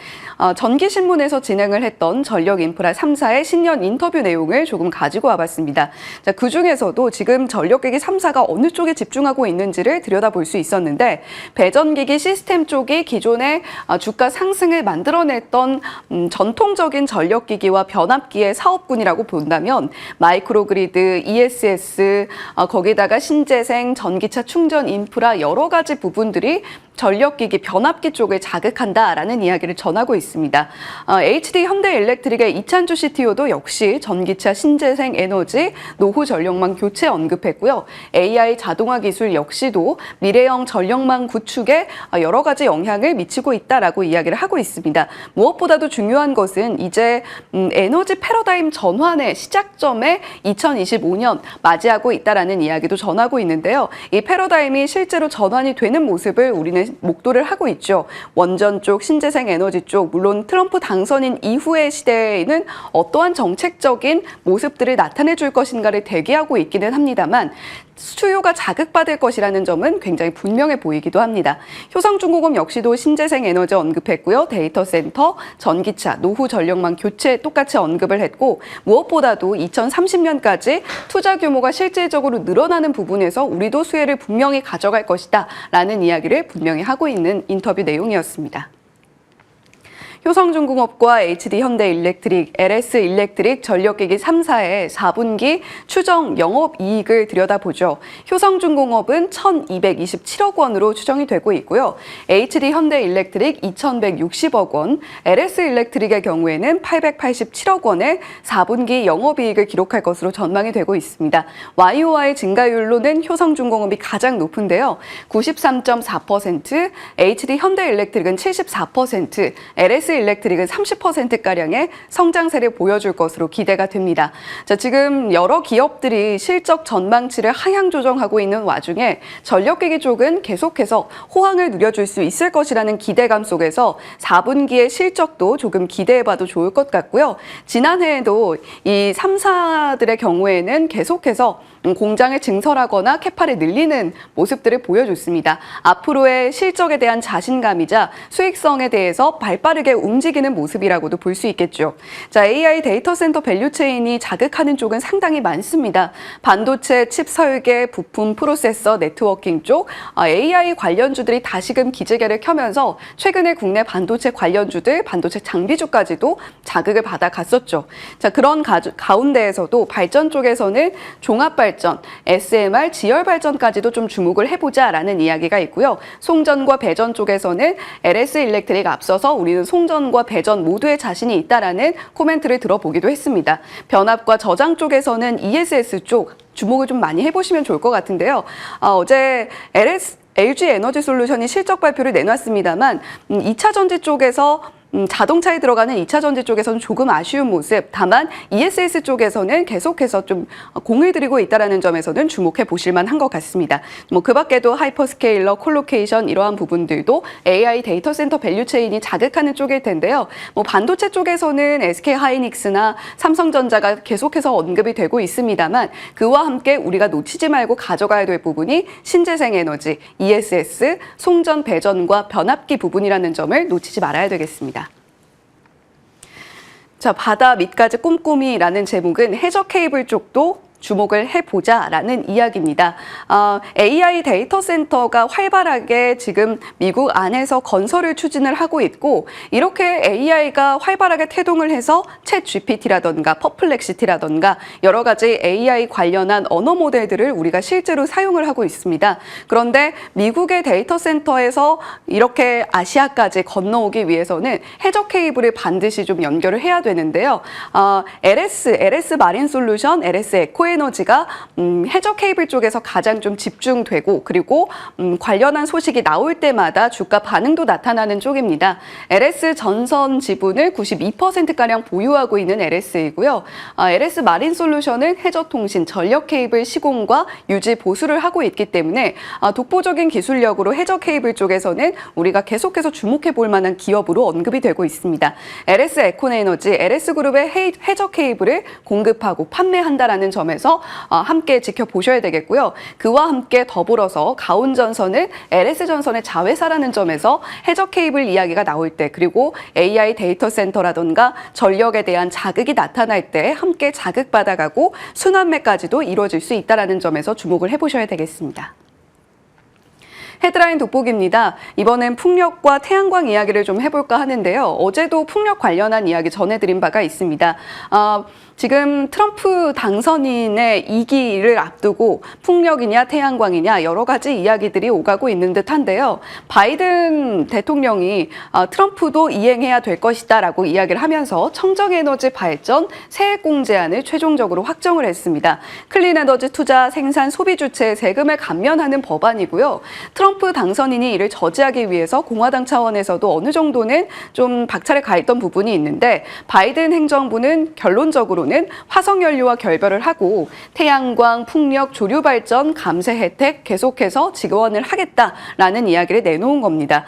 전기신문에서 진행을 했던 전력인프라 3사의 신년 인터뷰 내용을 조금 가지고 와봤습니다. 자, 그중에서도 지금 전력기기 3사가 어느 쪽에 집중하고 있는지를 들여다볼 수 있었는데 배전기기 시스템 쪽이 기존의 주가 상승을 만들어냈던 전통적인 전력기기와 변압기의 사업군이라고 본다면 마이크로그리드, ESS, 거기다가 신재생, 전기차 충전 인프라 여러 가지 부분들이 전력기기, 변압기 쪽을 자극한다라는 이야기를 전하고 있습니다. HD 현대일렉트릭의 이찬주 CTO도 역시 전기차 신재생 에너지, 노후 전력망 교체 언급했고요. AI 자동화 기술 역시도 미래형 전력망 구축에 여러 가지 영향을 미치고 있다라고 이야기를 하고 있습니다. 무엇보다도 중요한 것은 이제 에너지 패러다임 전환의 시작점에 2025년 맞이하고 있다라는 이야기도 전하고 있는데요. 이 패러다임이 실제로 전환이 되는 모습을 우리는 목도를 하고 있죠. 원전 쪽, 신재생 에너지 쪽, 물론 트럼프 당선인 이후의 시대에는 어떠한 정책적인 모습들을 나타내 줄 것인가를 대기하고 있기는 합니다만 수요가 자극받을 것이라는 점은 굉장히 분명해 보이기도 합니다. 효성중공업 역시도 신재생 에너지 언급했고요. 데이터 센터, 전기차, 노후 전력망 교체 똑같이 언급을 했고 무엇보다도 2030년까지 투자 규모가 실질적으로 늘어나는 부분에서 우리도 수혜를 분명히 가져갈 것이다 라는 이야기를 분명히 하고 있는 인터뷰 내용이었습니다. 효성중공업과 HD 현대일렉트릭, LS일렉트릭 전력기기 3사의 4분기 추정 영업이익을 들여다보죠. 효성중공업은 1,227억 원으로 추정이 되고 있고요. HD 현대일렉트릭 2,160억 원, LS일렉트릭의 경우에는 887억 원의 4분기 영업이익을 기록할 것으로 전망이 되고 있습니다. YOY 증가율로는 효성중공업이 가장 높은데요. 93.4%, HD 현대일렉트릭은 74%, LS일렉트릭은 30%가량의 성장세를 보여줄 것으로 기대가 됩니다. 자, 지금 여러 기업들이 실적 전망치를 하향 조정하고 있는 와중에 전력기기 쪽은 계속해서 호황을 누려줄 수 있을 것이라는 기대감 속에서 4분기의 실적도 조금 기대해봐도 좋을 것 같고요. 지난해에도 이 3사들의 경우에는 계속해서 공장을 증설하거나 캐파를 늘리는 모습들을 보여줬습니다. 앞으로의 실적에 대한 자신감이자 수익성에 대해서 발빠르게 움직이는 모습이라고도 볼 수 있겠죠. 자, AI 데이터 센터 밸류체인이 자극하는 쪽은 상당히 많습니다. 반도체, 칩 설계, 부품, 프로세서, 네트워킹 쪽 AI 관련주들이 다시금 기지개를 켜면서 최근에 국내 반도체 관련주들, 반도체 장비주까지도 자극을 받아갔었죠. 자, 그런 가운데에서도 발전 쪽에서는 종합발전, SMR, 지열발전까지도 좀 주목을 해보자라는 이야기가 있고요. 송전과 배전 쪽에서는 LS일렉트릭 앞서서 우리는 송전과 배전 모두에 자신이 있다라는 코멘트를 들어보기도 했습니다. 변압과 저장 쪽에서는 ESS 쪽 주목을 좀 많이 해보시면 좋을 것 같은데요. 어제 LG 에너지 솔루션이 실적 발표를 내놨습니다만 2차 전지 쪽에서 자동차에 들어가는 2차 전지 쪽에서는 조금 아쉬운 모습, 다만 ESS 쪽에서는 계속해서 좀 공을 들이고 있다는 점에서는 주목해 보실 만한 것 같습니다. 그 밖에도 하이퍼스케일러, 콜로케이션 이러한 부분들도 AI 데이터 센터 밸류체인이 자극하는 쪽일 텐데요. 반도체 쪽에서는 SK하이닉스나 삼성전자가 계속해서 언급이 되고 있습니다만 그와 함께 우리가 놓치지 말고 가져가야 될 부분이 신재생 에너지, ESS, 송전, 배전과 변압기 부분이라는 점을 놓치지 말아야 되겠습니다. 자, 바다 밑까지 꼼꼼히라는 제목은 해저 케이블 쪽도 주목을 해보자라는 이야기입니다. AI 데이터 센터가 활발하게 지금 미국 안에서 건설을 추진을 하고 있고 이렇게 AI가 활발하게 태동을 해서 챗 GPT라던가 퍼플렉시티라던가 여러 가지 AI 관련한 언어 모델들을 우리가 실제로 사용을 하고 있습니다. 그런데 미국의 데이터 센터에서 이렇게 아시아까지 건너오기 위해서는 해저 케이블을 반드시 좀 연결을 해야 되는데요. LS 마린 솔루션, LS 에코에너지가 해저 케이블 쪽에서 가장 좀 집중되고 그리고 관련한 소식이 나올 때마다 주가 반응도 나타나는 쪽입니다. LS 전선 지분을 92%가량 보유하고 있는 LS이고요. LS 마린 솔루션은 해저 통신, 전력 케이블 시공과 유지 보수를 하고 있기 때문에 독보적인 기술력으로 해저 케이블 쪽에서는 우리가 계속해서 주목해 볼 만한 기업으로 언급이 되고 있습니다. LS 에코에너지, LS그룹의 해저 케이블을 공급하고 판매한다라는 점에서 함께 지켜보셔야 되겠고요. 그와 함께 더불어서 가온전선은 LS전선의 자회사라는 점에서 해저 케이블 이야기가 나올 때 그리고 AI 데이터 센터라던가 전력에 대한 자극이 나타날 때 함께 자극받아가고 순환매까지도 이루어질 수 있다는 점에서 주목을 해보셔야 되겠습니다. 헤드라인 돋보기입니다. 이번엔 풍력과 태양광 이야기를 좀 해볼까 하는데요. 어제도 풍력 관련한 이야기 전해드린 바가 있습니다. 지금 트럼프 당선인의 2기를 앞두고 풍력이냐 태양광이냐 여러 가지 이야기들이 오가고 있는 듯한데요. 바이든 대통령이 트럼프도 이행해야 될 것이다 라고 이야기를 하면서 청정에너지 발전 세액공제안을 최종적으로 확정을 했습니다. 클린에너지 투자, 생산, 소비 주체의 세금을 감면하는 법안이고요. 트럼프 당선인이 이를 저지하기 위해서 공화당 차원에서도 어느 정도는 좀 박차를 가했던 부분이 있는데 바이든 행정부는 결론적으로는 화석연료와 결별을 하고 태양광, 풍력, 조류 발전, 감세 혜택 계속해서 지원을 하겠다라는 이야기를 내놓은 겁니다.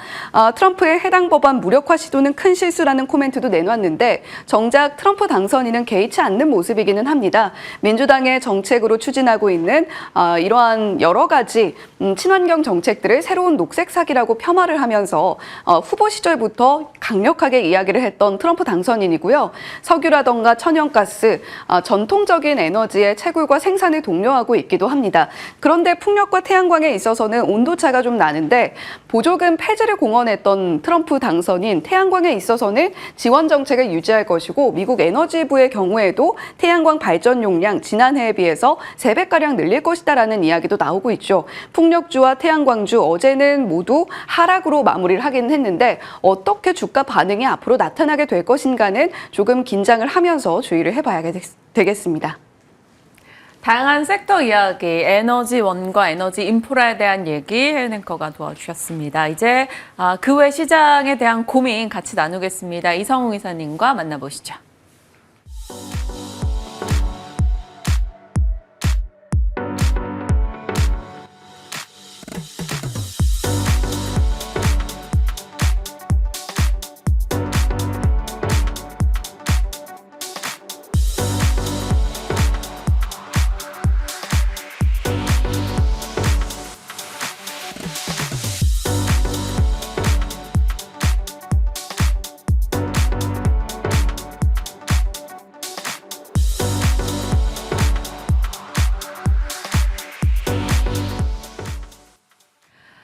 트럼프의 해당 법안 무력화 시도는 큰 실수라는 코멘트도 내놨는데 정작 트럼프 당선인은 개의치 않는 모습이기는 합니다. 민주당의 정책으로 추진하고 있는 이러한 여러 가지 친환경 정책들을 새로운 녹색 사기라고 폄하를 하면서 후보 시절부터 강력하게 이야기를 했던 트럼프 당선인이고요. 석유라던가 천연가스, 전통적인 에너지의 채굴과 생산을 독려하고 있기도 합니다. 그런데 풍력과 태양광에 있어서는 온도차가 좀 나는데 보조금 폐지를 공언했던 트럼프 당선인 태양광에 있어서는 지원 정책을 유지할 것이고 미국 에너지부의 경우에도 태양광 발전 용량 지난해에 비해서 3배가량 늘릴 것이다라는 이야기도 나오고 있죠. 풍력주와 태양광주 어제는 모두 하락으로 마무리를 하긴 했는데 어떻게 주가 반응이 앞으로 나타나게 될 것인가는 조금 긴장을 하면서 주의를 해봐야 되겠습니다. 다양한 섹터 이야기, 에너지원과 에너지 인프라에 대한 얘기 헬 앵커가 도와주셨습니다. 이제 그 외 시장에 대한 고민 같이 나누겠습니다. 이성웅 이사님과 만나보시죠.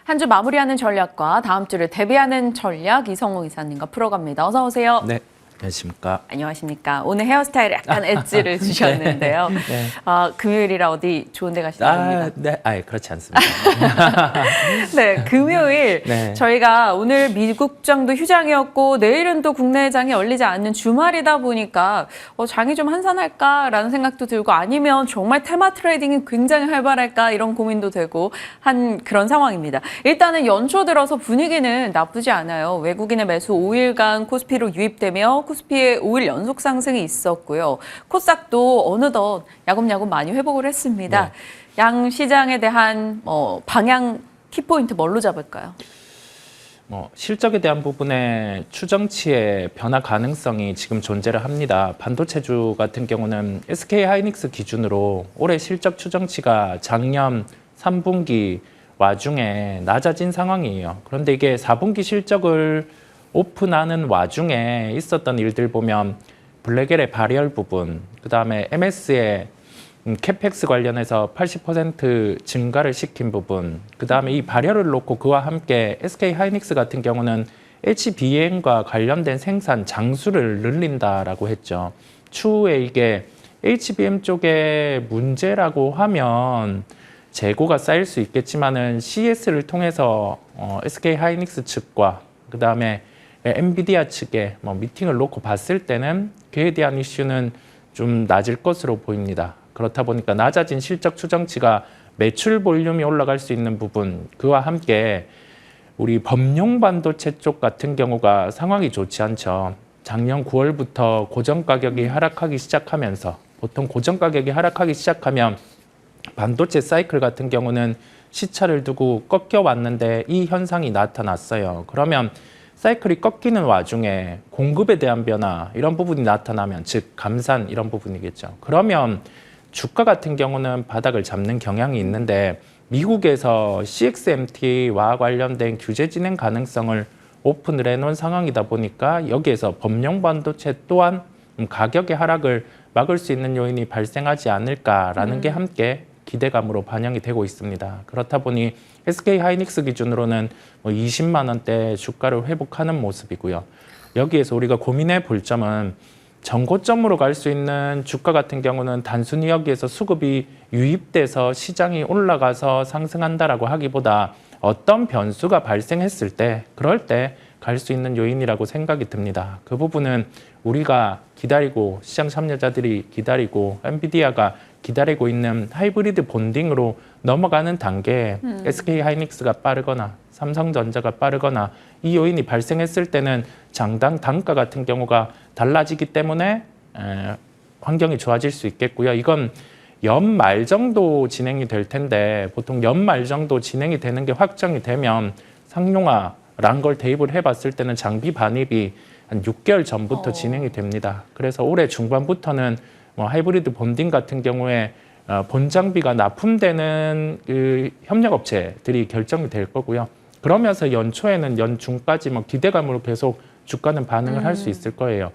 한 주 마무리하는 전략과 다음 주를 대비하는 전략 이성웅 이사님과 풀어갑니다. 어서 오세요. 네, 안녕하십니까. 안녕하십니까. 오늘 헤어스타일에 약간 엣지를 주셨는데요. 네. 금요일이라 어디 좋은 데 가시는 겁니까? 네, 그렇지 않습니다. 네, 금요일 네. 저희가 오늘 미국장도 휴장이었고 내일은 또 국내장이 열리지 않는 주말이다 보니까 장이 좀 한산할까라는 생각도 들고 아니면 정말 테마 트레이딩이 굉장히 활발할까 이런 고민도 되고 한 그런 상황입니다. 일단은 연초 들어서 분위기는 나쁘지 않아요. 외국인의 매수 5일간 코스피로 유입되며 코스피의 5일 연속 상승이 있었고요. 코스닥도 어느덧 야금야금 많이 회복을 했습니다. 네. 양 시장에 대한 방향 키포인트 뭘로 잡을까요? 실적에 대한 부분에 추정치의 변화 가능성이 지금 존재를 합니다. 반도체주 같은 경우는 SK 하이닉스 기준으로 올해 실적 추정치가 작년 3분기 와중에 낮아진 상황이에요. 그런데 이게 4분기 실적을 오픈하는 와중에 있었던 일들 보면 블랙엘의 발열 부분, 그 다음에 MS의 캐펙스 관련해서 80% 증가를 시킨 부분, 그 다음에 이 발열을 놓고 그와 함께 SK 하이닉스 같은 경우는 HBM과 관련된 생산 장수를 늘린다라고 했죠. 추후에 이게 HBM 쪽에 문제라고 하면 재고가 쌓일 수 있겠지만은 CES를 통해서 SK 하이닉스 측과 그 다음에 엔비디아 측에 미팅을 놓고 봤을 때는 그에 대한 이슈는 좀 낮을 것으로 보입니다. 그렇다 보니까 낮아진 실적 추정치가 매출 볼륨이 올라갈 수 있는 부분, 그와 함께 우리 범용 반도체 쪽 같은 경우가 상황이 좋지 않죠. 작년 9월부터 고정 가격이 하락하기 시작하면서, 보통 고정 가격이 하락하기 시작하면 반도체 사이클 같은 경우는 시차를 두고 꺾여 왔는데 이 현상이 나타났어요. 그러면 사이클이 꺾이는 와중에 공급에 대한 변화, 이런 부분이 나타나면, 즉 감산 이런 부분이겠죠. 그러면 주가 같은 경우는 바닥을 잡는 경향이 있는데, 미국에서 CXMT와 관련된 규제 진행 가능성을 오픈을 해놓은 상황이다 보니까 여기에서 범용 반도체 또한 가격의 하락을 막을 수 있는 요인이 발생하지 않을까라는 게 함께 기대감으로 반영이 되고 있습니다. 그렇다 보니 SK 하이닉스 기준으로는 20만 원대 주가를 회복하는 모습이고요. 여기에서 우리가 고민해 볼 점은, 정고점으로 갈 수 있는 주가 같은 경우는 단순히 여기에서 수급이 유입돼서 시장이 올라가서 상승한다라고 하기보다 어떤 변수가 발생했을 때, 그럴 때 갈 수 있는 요인이라고 생각이 듭니다. 그 부분은 우리가 기다리고, 시장 참여자들이 기다리고, 엔비디아가 기다리고 있는 하이브리드 본딩으로 넘어가는 단계에 SK 하이닉스가 빠르거나 삼성전자가 빠르거나 이 요인이 발생했을 때는 장당 단가 같은 경우가 달라지기 때문에 환경이 좋아질 수 있겠고요. 이건 연말 정도 진행이 될 텐데, 보통 연말 정도 진행이 되는 게 확정이 되면 상용화란 걸 대입을 해봤을 때는 장비 반입이 한 6개월 전부터 진행이 됩니다. 그래서 올해 중반부터는 하이브리드 본딩 같은 경우에 본 장비가 납품되는 그 협력업체들이 결정이 될 거고요. 그러면서 연초에는 연중까지 기대감으로 계속 주가는 반응을 할 수 있을 거예요.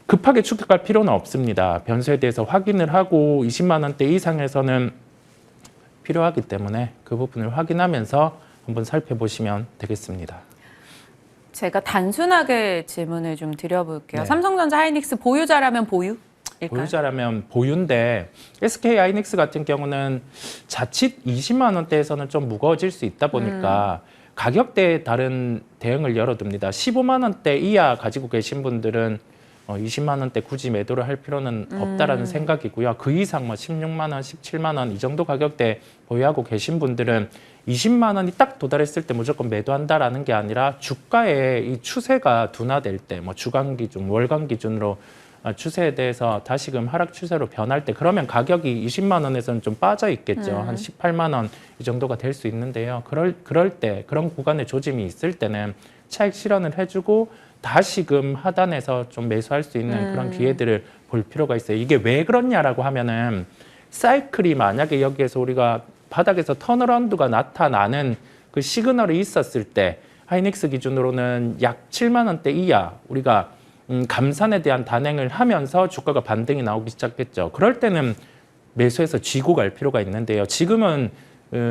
급하게 추격할 필요는 없습니다. 변수에 대해서 확인을 하고 20만 원대 이상에서는 필요하기 때문에 그 부분을 확인하면서 한번 살펴보시면 되겠습니다. 제가 단순하게 질문을 좀 드려볼게요. 네. 삼성전자 하이닉스 보유자라면 보유? 보유자라면 보유인데, SK 하이닉스 같은 경우는 자칫 20만 원대에서는 좀 무거워질 수 있다 보니까 가격대에 다른 대응을 열어둡니다. 15만 원대 이하 가지고 계신 분들은 20만 원대 굳이 매도를 할 필요는 없다라는 생각이고요. 그 이상 16만 원, 17만 원 이 정도 가격대 보유하고 계신 분들은 20만 원이 딱 도달했을 때 무조건 매도한다라는 게 아니라, 주가의 이 추세가 둔화될 때, 주간 기준, 월간 기준으로 추세에 대해서 다시금 하락 추세로 변할 때, 그러면 가격이 20만 원에서는 좀 빠져 있겠죠. 한 18만 원 이 정도가 될 수 있는데요. 그럴 때, 그런 구간에 조짐이 있을 때는 차익 실현을 해주고 다시금 하단에서 좀 매수할 수 있는 그런 기회들을 볼 필요가 있어요. 이게 왜 그렇냐라고 하면은, 사이클이 만약에 여기에서 우리가 바닥에서 턴어라운드가 나타나는 그 시그널이 있었을 때, 하이닉스 기준으로는 약 7만 원대 이하 우리가 감산에 대한 단행을 하면서 주가가 반등이 나오기 시작했죠. 그럴 때는 매수해서 쥐고 갈 필요가 있는데요. 지금은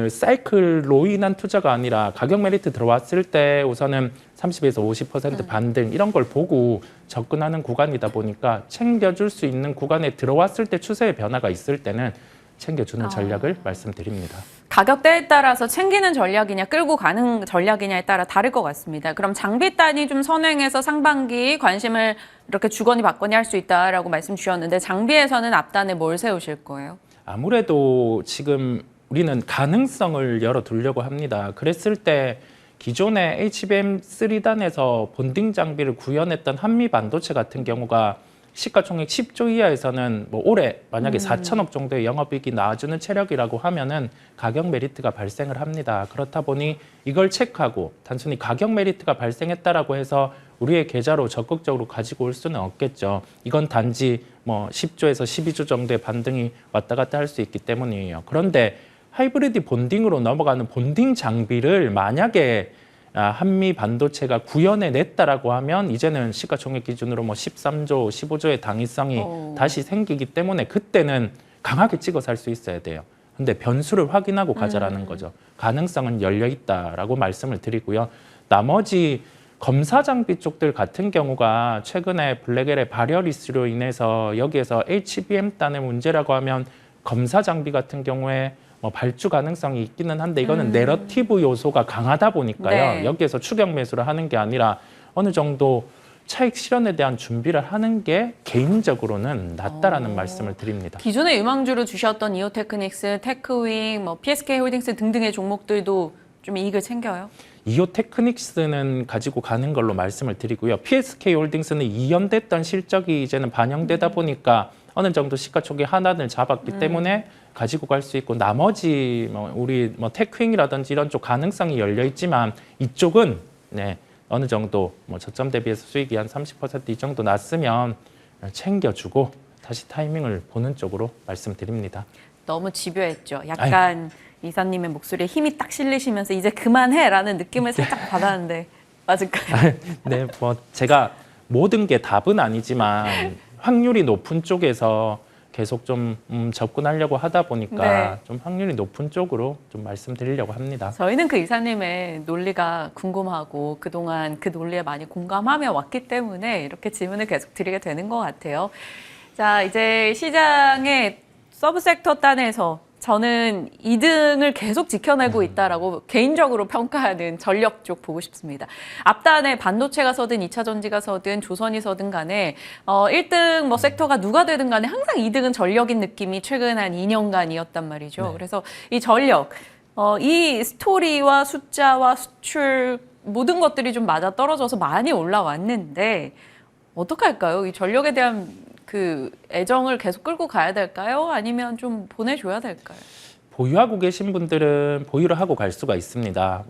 사이클로 인한 투자가 아니라 가격 메리트 들어왔을 때 우선은 30에서 50% 반등 이런 걸 보고 접근하는 구간이다 보니까 챙겨줄 수 있는 구간에 들어왔을 때 추세의 변화가 있을 때는 챙겨주는 전략을 말씀드립니다. 가격대에 따라서 챙기는 전략이냐 끌고 가는 전략이냐에 따라 다를 것 같습니다. 그럼 장비 단이 좀 선행해서 상반기 관심을 이렇게 주거니 받거니 할 수 있다라고 말씀 주셨는데, 장비에서는 앞단에 뭘 세우실 거예요? 아무래도 지금 우리는 가능성을 열어두려고 합니다. 그랬을 때 기존의 HBM 3단에서 본딩 장비를 구현했던 한미 반도체 같은 경우가 시가총액 10조 이하에서는 올해 만약에 4천억 정도의 영업이익이 나와주는 체력이라고 하면은 가격 메리트가 발생을 합니다. 그렇다 보니 이걸 체크하고 단순히 가격 메리트가 발생했다라고 해서 우리의 계좌로 적극적으로 가지고 올 수는 없겠죠. 이건 단지 10조에서 12조 정도의 반등이 왔다 갔다 할 수 있기 때문이에요. 그런데 하이브리드 본딩으로 넘어가는 본딩 장비를 만약에 한미 반도체가 구현해냈다라고 하면 이제는 시가총액 기준으로 13조, 15조의 당위성이 다시 생기기 때문에 그때는 강하게 찍어서 할 수 있어야 돼요. 근데 변수를 확인하고 가자라는 거죠. 가능성은 열려 있다라고 말씀을 드리고요. 나머지 검사 장비 쪽들 같은 경우가 최근에 블랙엘의 발열 이슈로 인해서 여기에서 HBM단의 문제라고 하면 검사 장비 같은 경우에 뭐 발주 가능성이 있기는 한데 이거는 내러티브 요소가 강하다 보니까요. 네. 여기에서 추격 매수를 하는 게 아니라 어느 정도 차익 실현에 대한 준비를 하는 게 개인적으로는 낫다라는 말씀을 드립니다. 기존에 유망주로 주셨던 이오테크닉스, 테크윙, 뭐 PSK홀딩스 등등의 종목들도 좀 이익을 챙겨요? 이오테크닉스는 가지고 가는 걸로 말씀을 드리고요. PSK홀딩스는 이연됐던 실적이 이제는 반영되다 보니까 어느 정도 시가총액 하단을 잡았기 때문에 가지고 갈 수 있고 나머지 뭐 우리 뭐 테크윙이라든지 이런 쪽 가능성이 열려 있지만 이쪽은 네, 어느 정도 뭐 저점 대비해서 수익이 한 30% 이 정도 났으면 챙겨주고 다시 타이밍을 보는 쪽으로 말씀드립니다. 너무 집요했죠. 약간 이사님의 목소리에 힘이 딱 실리시면서 이제 그만해라는 느낌을 살짝 받았는데 맞을까요? 네, 뭐 제가 모든 게 답은 아니지만 확률이 높은 쪽에서 계속 좀 접근하려고 하다 보니까 네. 좀 확률이 높은 쪽으로 좀 말씀드리려고 합니다. 저희는 그 이사님의 논리가 궁금하고 그동안 그 논리에 많이 공감하며 왔기 때문에 이렇게 질문을 계속 드리게 되는 것 같아요. 자, 이제 시장의 서브섹터 단에서 저는 2등을 계속 지켜내고 있다라고 개인적으로 평가하는 전력 쪽 보고 싶습니다. 앞단에 반도체가 서든 2차 전지가 서든 조선이 서든 간에 1등 뭐 섹터가 누가 되든 간에 항상 2등은 전력인 느낌이 최근 한 2년간이었단 말이죠. 네. 그래서 이 전력, 이 스토리와 숫자와 수출 모든 것들이 좀 맞아 떨어져서 많이 올라왔는데 어떡할까요? 이 전력에 대한 그 애정을 계속 끌고 가야 될까요? 아니면 좀 보내줘야 될까요? 보유하고 계신 분들은 보유를 하고 갈 수가 있습니다.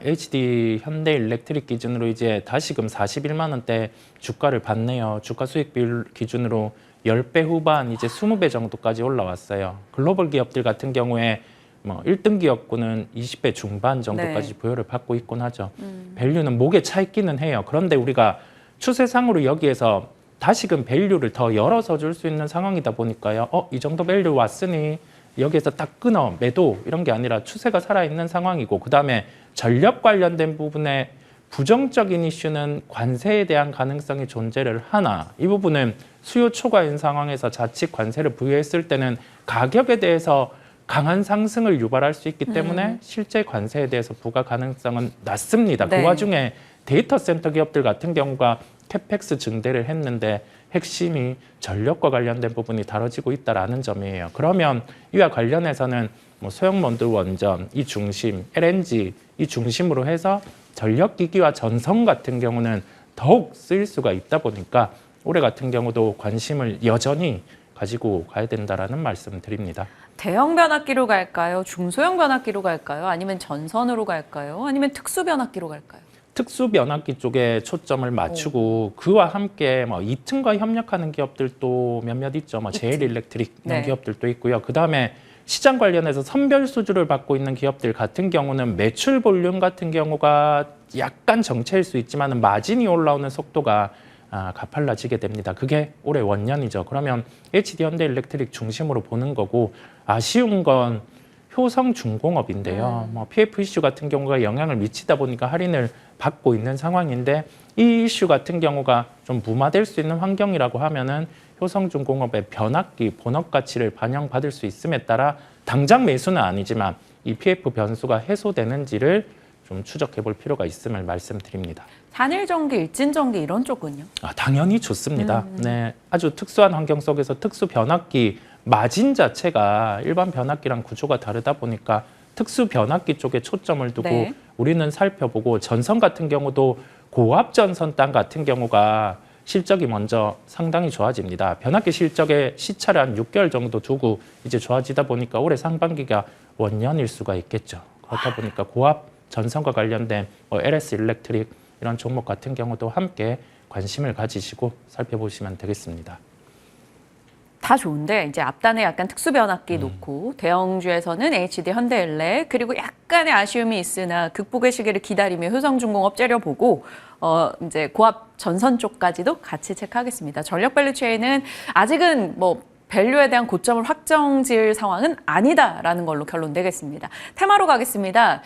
HD 현대일렉트릭 기준으로 이제 다시금 41만 원대 주가를 받네요. 주가 수익 비율 기준으로 10배 후반 이제 20배 정도까지 올라왔어요. 글로벌 기업들 같은 경우에 뭐 1등 기업군은 20배 중반 정도까지 네. 보유를 받고 있곤 하죠. 밸류는 목에 차 있기는 해요. 그런데 우리가 추세상으로 여기에서 다시금 밸류를 더 열어서 줄 수 있는 상황이다 보니까요. 이 정도 밸류 왔으니 여기에서 딱 끊어 매도 이런 게 아니라 추세가 살아있는 상황이고 그다음에 전력 관련된 부분에 부정적인 이슈는 관세에 대한 가능성이 존재를 하나 이 부분은 수요 초과인 상황에서 자칫 관세를 부여했을 때는 가격에 대해서 강한 상승을 유발할 수 있기 때문에 실제 관세에 대해서 부과 가능성은 낮습니다. 네. 그 와중에 데이터 센터 기업들 같은 경우가 캐펙스 증대를 했는데 핵심이 전력과 관련된 부분이 다뤄지고 있다라는 점이에요. 그러면 이와 관련해서는 뭐 소형모듈 원전, 이 중심, LNG 이 중심으로 해서 전력기기와 전선 같은 경우는 더욱 쓰일 수가 있다 보니까 올해 같은 경우도 관심을 여전히 가지고 가야 된다라는 말씀을 드립니다. 대형 변압기로 갈까요? 중소형 변압기로 갈까요? 아니면 전선으로 갈까요? 아니면 특수 변압기로 갈까요? 특수 변압기 쪽에 초점을 맞추고 그와 함께 뭐 이튼과 협력하는 기업들도 몇몇 있죠. 뭐 제일 일렉트릭 이런 네. 기업들도 있고요. 그다음에 시장 관련해서 선별 수주를 받고 있는 기업들 같은 경우는 매출 볼륨 같은 경우가 약간 정체일 수 있지만 마진이 올라오는 속도가 가팔라지게 됩니다. 그게 올해 원년이죠. 그러면 HD 현대일렉트릭 중심으로 보는 거고 아쉬운 건 효성중공업인데요. 뭐 PF 이슈 같은 경우가 영향을 미치다 보니까 할인을 받고 있는 상황인데 이 이슈 같은 경우가 좀 무마될 수 있는 환경이라고 하면은 효성중공업의 변압기 본업 가치를 반영받을 수 있음에 따라 당장 매수는 아니지만 이 PF 변수가 해소되는지를 좀 추적해 볼 필요가 있음을 말씀드립니다. 단일전기, 일진전기 이런 쪽은요? 당연히 좋습니다. 네, 아주 특수한 환경 속에서 특수 변압기 마진 자체가 일반 변압기랑 구조가 다르다 보니까 특수 변압기 쪽에 초점을 두고 네. 우리는 살펴보고 전선 같은 경우도 고압 전선 땅 같은 경우가 실적이 먼저 상당히 좋아집니다. 변압기 실적의 시차를 한 6개월 정도 두고 이제 좋아지다 보니까 올해 상반기가 원년일 수가 있겠죠. 그렇다 보니까 고압 전선과 관련된 LS 일렉트릭 이런 종목 같은 경우도 함께 관심을 가지시고 살펴보시면 되겠습니다. 다 좋은데 이제 앞단에 약간 특수 변압기 놓고 대형주에서는 HD 현대일렉 그리고 약간의 아쉬움이 있으나 극복의 시기를 기다리며 효성중공업 째려보고 이제 고압 전선 쪽까지도 같이 체크하겠습니다. 전력 밸류 체인은 아직은 뭐 밸류에 대한 고점을 확정 지을 상황은 아니다라는 걸로 결론 내겠습니다. 테마로 가겠습니다.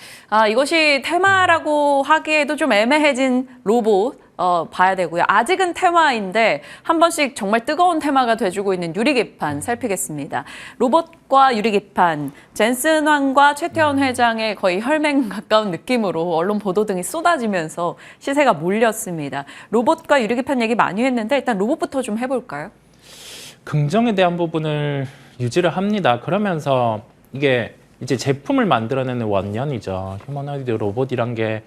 이것이 테마라고 하기에도 좀 애매해진 로봇 봐야 되고요. 아직은 테마인데 한 번씩 정말 뜨거운 테마가 돼주고 있는 유리기판 살피겠습니다. 로봇과 유리기판, 젠슨 황과 최태원 회장의 거의 혈맹 가까운 느낌으로 언론 보도 등이 쏟아지면서 시세가 몰렸습니다. 로봇과 유리기판 얘기 많이 했는데 일단 로봇부터 좀 해볼까요? 긍정에 대한 부분을 유지를 합니다. 그러면서 이게 이제 제품을 만들어내는 원년이죠. 휴머노이드 로봇이란 게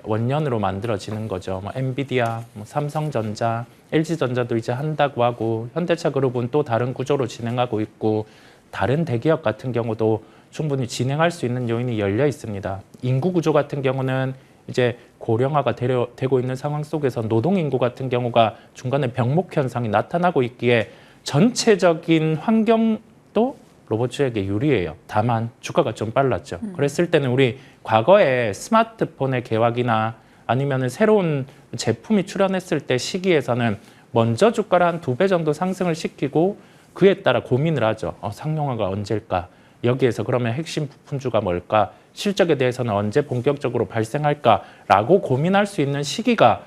원년으로 만들어지는 거죠. 엔비디아, 삼성전자, LG전자도 이제 한다고 하고 현대차 그룹은 또 다른 구조로 진행하고 있고 다른 대기업 같은 경우도 충분히 진행할 수 있는 요인이 열려 있습니다. 인구 구조 같은 경우는 이제 고령화가 되고 있는 상황 속에서 노동 인구 같은 경우가 중간에 병목 현상이 나타나고 있기에 전체적인 환경도 로봇주에게 유리해요. 다만 주가가 좀 빨랐죠. 그랬을 때는 우리 과거에 스마트폰의 개화기나 아니면 새로운 제품이 출현했을 때 시기에서는 먼저 주가를 한 2배 정도 상승을 시키고 그에 따라 고민을 하죠. 상용화가 언제일까? 여기에서 그러면 핵심 부품주가 뭘까? 실적에 대해서는 언제 본격적으로 발생할까라고 고민할 수 있는 시기가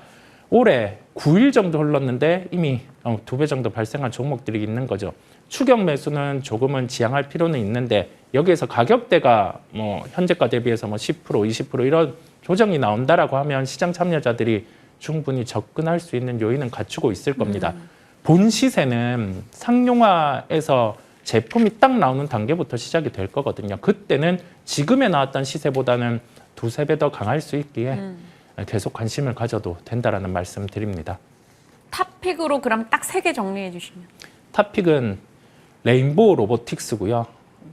올해 9일 정도 흘렀는데 이미 2배 정도 발생한 종목들이 있는 거죠. 추격 매수는 조금은 지양할 필요는 있는데 여기에서 가격대가 현재가 대비해서 10%, 20% 이런 조정이 나온다라고 하면 시장 참여자들이 충분히 접근할 수 있는 요인은 갖추고 있을 겁니다. 본 시세는 상용화에서 제품이 딱 나오는 단계부터 시작이 될 거거든요. 그때는 지금에 나왔던 시세보다는 2~3배 더 강할 수 있기에 계속 관심을 가져도 된다라는 말씀 드립니다. 탑픽으로 그럼 딱 3개 정리해 주시면. 탑픽은 레인보우 로보틱스고요.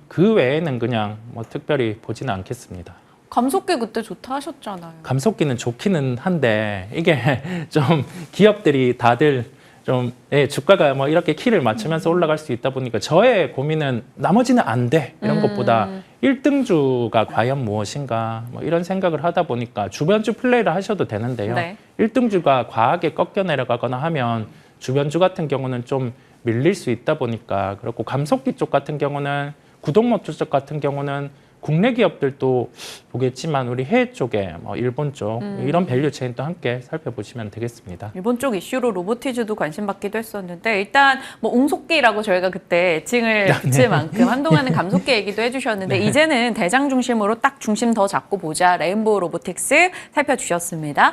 그 외에는 그냥 특별히 보지는 않겠습니다. 감속기 그때 좋다 하셨잖아요. 감속기는 좋기는 한데 이게 좀 기업들이 다들 좀 주가가 이렇게 키를 맞추면서 올라갈 수 있다 보니까 저의 고민은 나머지는 안 돼 이런 것보다 1등주가 과연 무엇인가 이런 생각을 하다 보니까 주변주 플레이를 하셔도 되는데요. 네. 1등주가 과하게 꺾여 내려가거나 하면 주변주 같은 경우는 좀 밀릴 수 있다 보니까 그렇고 감속기 쪽 같은 경우는 구동모터 쪽 같은 경우는 국내 기업들도 보겠지만 우리 해외 쪽에 일본 쪽 이런 밸류 체인도 함께 살펴보시면 되겠습니다. 일본 쪽 이슈로 로보티즈도 관심 받기도 했었는데 일단 옹속기라고 저희가 그때 애칭을 붙일 만큼 한동안은 감속기 얘기도 해주셨는데 이제는 대장 중심으로 딱 중심 더 잡고 보자. 레인보우 로보틱스 살펴주셨습니다.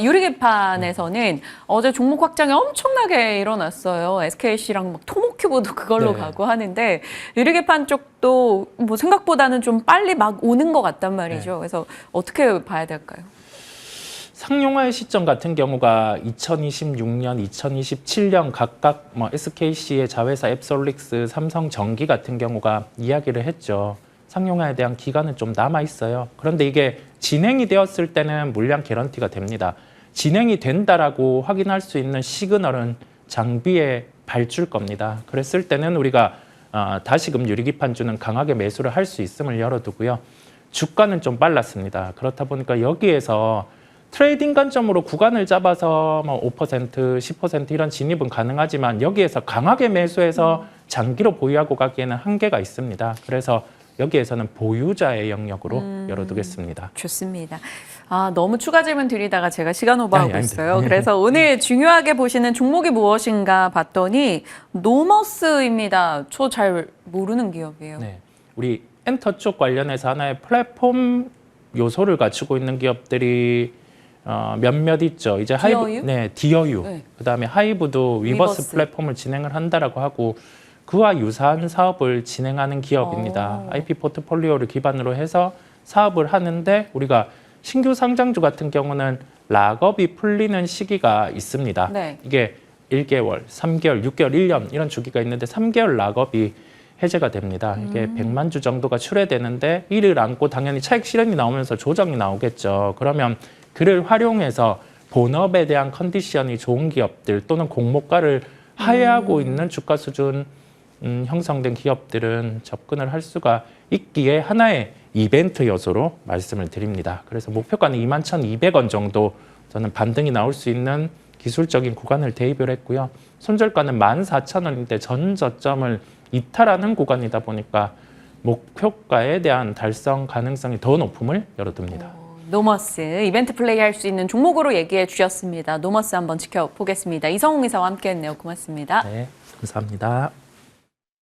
유리기판에서는 어제 종목 확장이 엄청나게 일어났어요. SKC랑 토모큐브도 그걸로 가고 하는데 유리기판 쪽도 생각보다는 좀 빨리 막 오는 것 같단 말이죠. 그래서 어떻게 봐야 될까요? 상용화의 시점 같은 경우가 2026년, 2027년 각각 SKC의 자회사 앱솔릭스, 삼성전기 같은 경우가 이야기를 했죠. 상용화에 대한 기간은 좀 남아 있어요. 그런데 이게 진행이 되었을 때는 물량 개런티가 됩니다. 진행이 된다라고 확인할 수 있는 시그널은 장비에 발줄 겁니다. 그랬을 때는 우리가 다시금 유리기판주는 강하게 매수를 할 수 있음을 열어두고요. 주가는 좀 빨랐습니다. 그렇다 보니까 여기에서 트레이딩 관점으로 구간을 잡아서 5%, 10% 이런 진입은 가능하지만 여기에서 강하게 매수해서 장기로 보유하고 가기에는 한계가 있습니다. 그래서 여기에서는 보유자의 영역으로 열어두겠습니다. 좋습니다. 너무 추가 질문 드리다가 제가 시간 오버하고 있어요. 네. 그래서 오늘 중요하게 보시는 종목이 무엇인가 봤더니 노머스입니다. 저 잘 모르는 기업이에요. 네, 우리 엔터 쪽 관련해서 하나의 플랫폼 요소를 갖추고 있는 기업들이 몇몇 있죠. 이제 디어유? 디어유. 네. 그다음에 하이브도 위버스 플랫폼을 진행을 한다라고 하고 그와 유사한 사업을 진행하는 기업입니다. IP 포트폴리오를 기반으로 해서 사업을 하는데 우리가 신규 상장주 같은 경우는 락업이 풀리는 시기가 있습니다. 네. 이게 1개월, 3개월, 6개월, 1년 이런 주기가 있는데 3개월 락업이 해제가 됩니다. 이게 100만 주 정도가 출회되는데 이를 안고 당연히 차익 실현이 나오면서 조정이 나오겠죠. 그러면 그를 활용해서 본업에 대한 컨디션이 좋은 기업들 또는 공모가를 하회하고 있는 주가 수준 형성된 기업들은 접근을 할 수가 있기에 하나의 이벤트 요소로 말씀을 드립니다. 그래서 목표가는 21,200원 정도 저는 반등이 나올 수 있는 기술적인 구간을 대입을 했고요. 손절가는 14,000원인데 전 저점을 이탈하는 구간이다 보니까 목표가에 대한 달성 가능성이 더 높음을 열어둡니다. 노머스 이벤트 플레이할 수 있는 종목으로 얘기해 주셨습니다. 노머스 한번 지켜보겠습니다. 이성웅 이사와 함께했네요. 고맙습니다. 네, 감사합니다.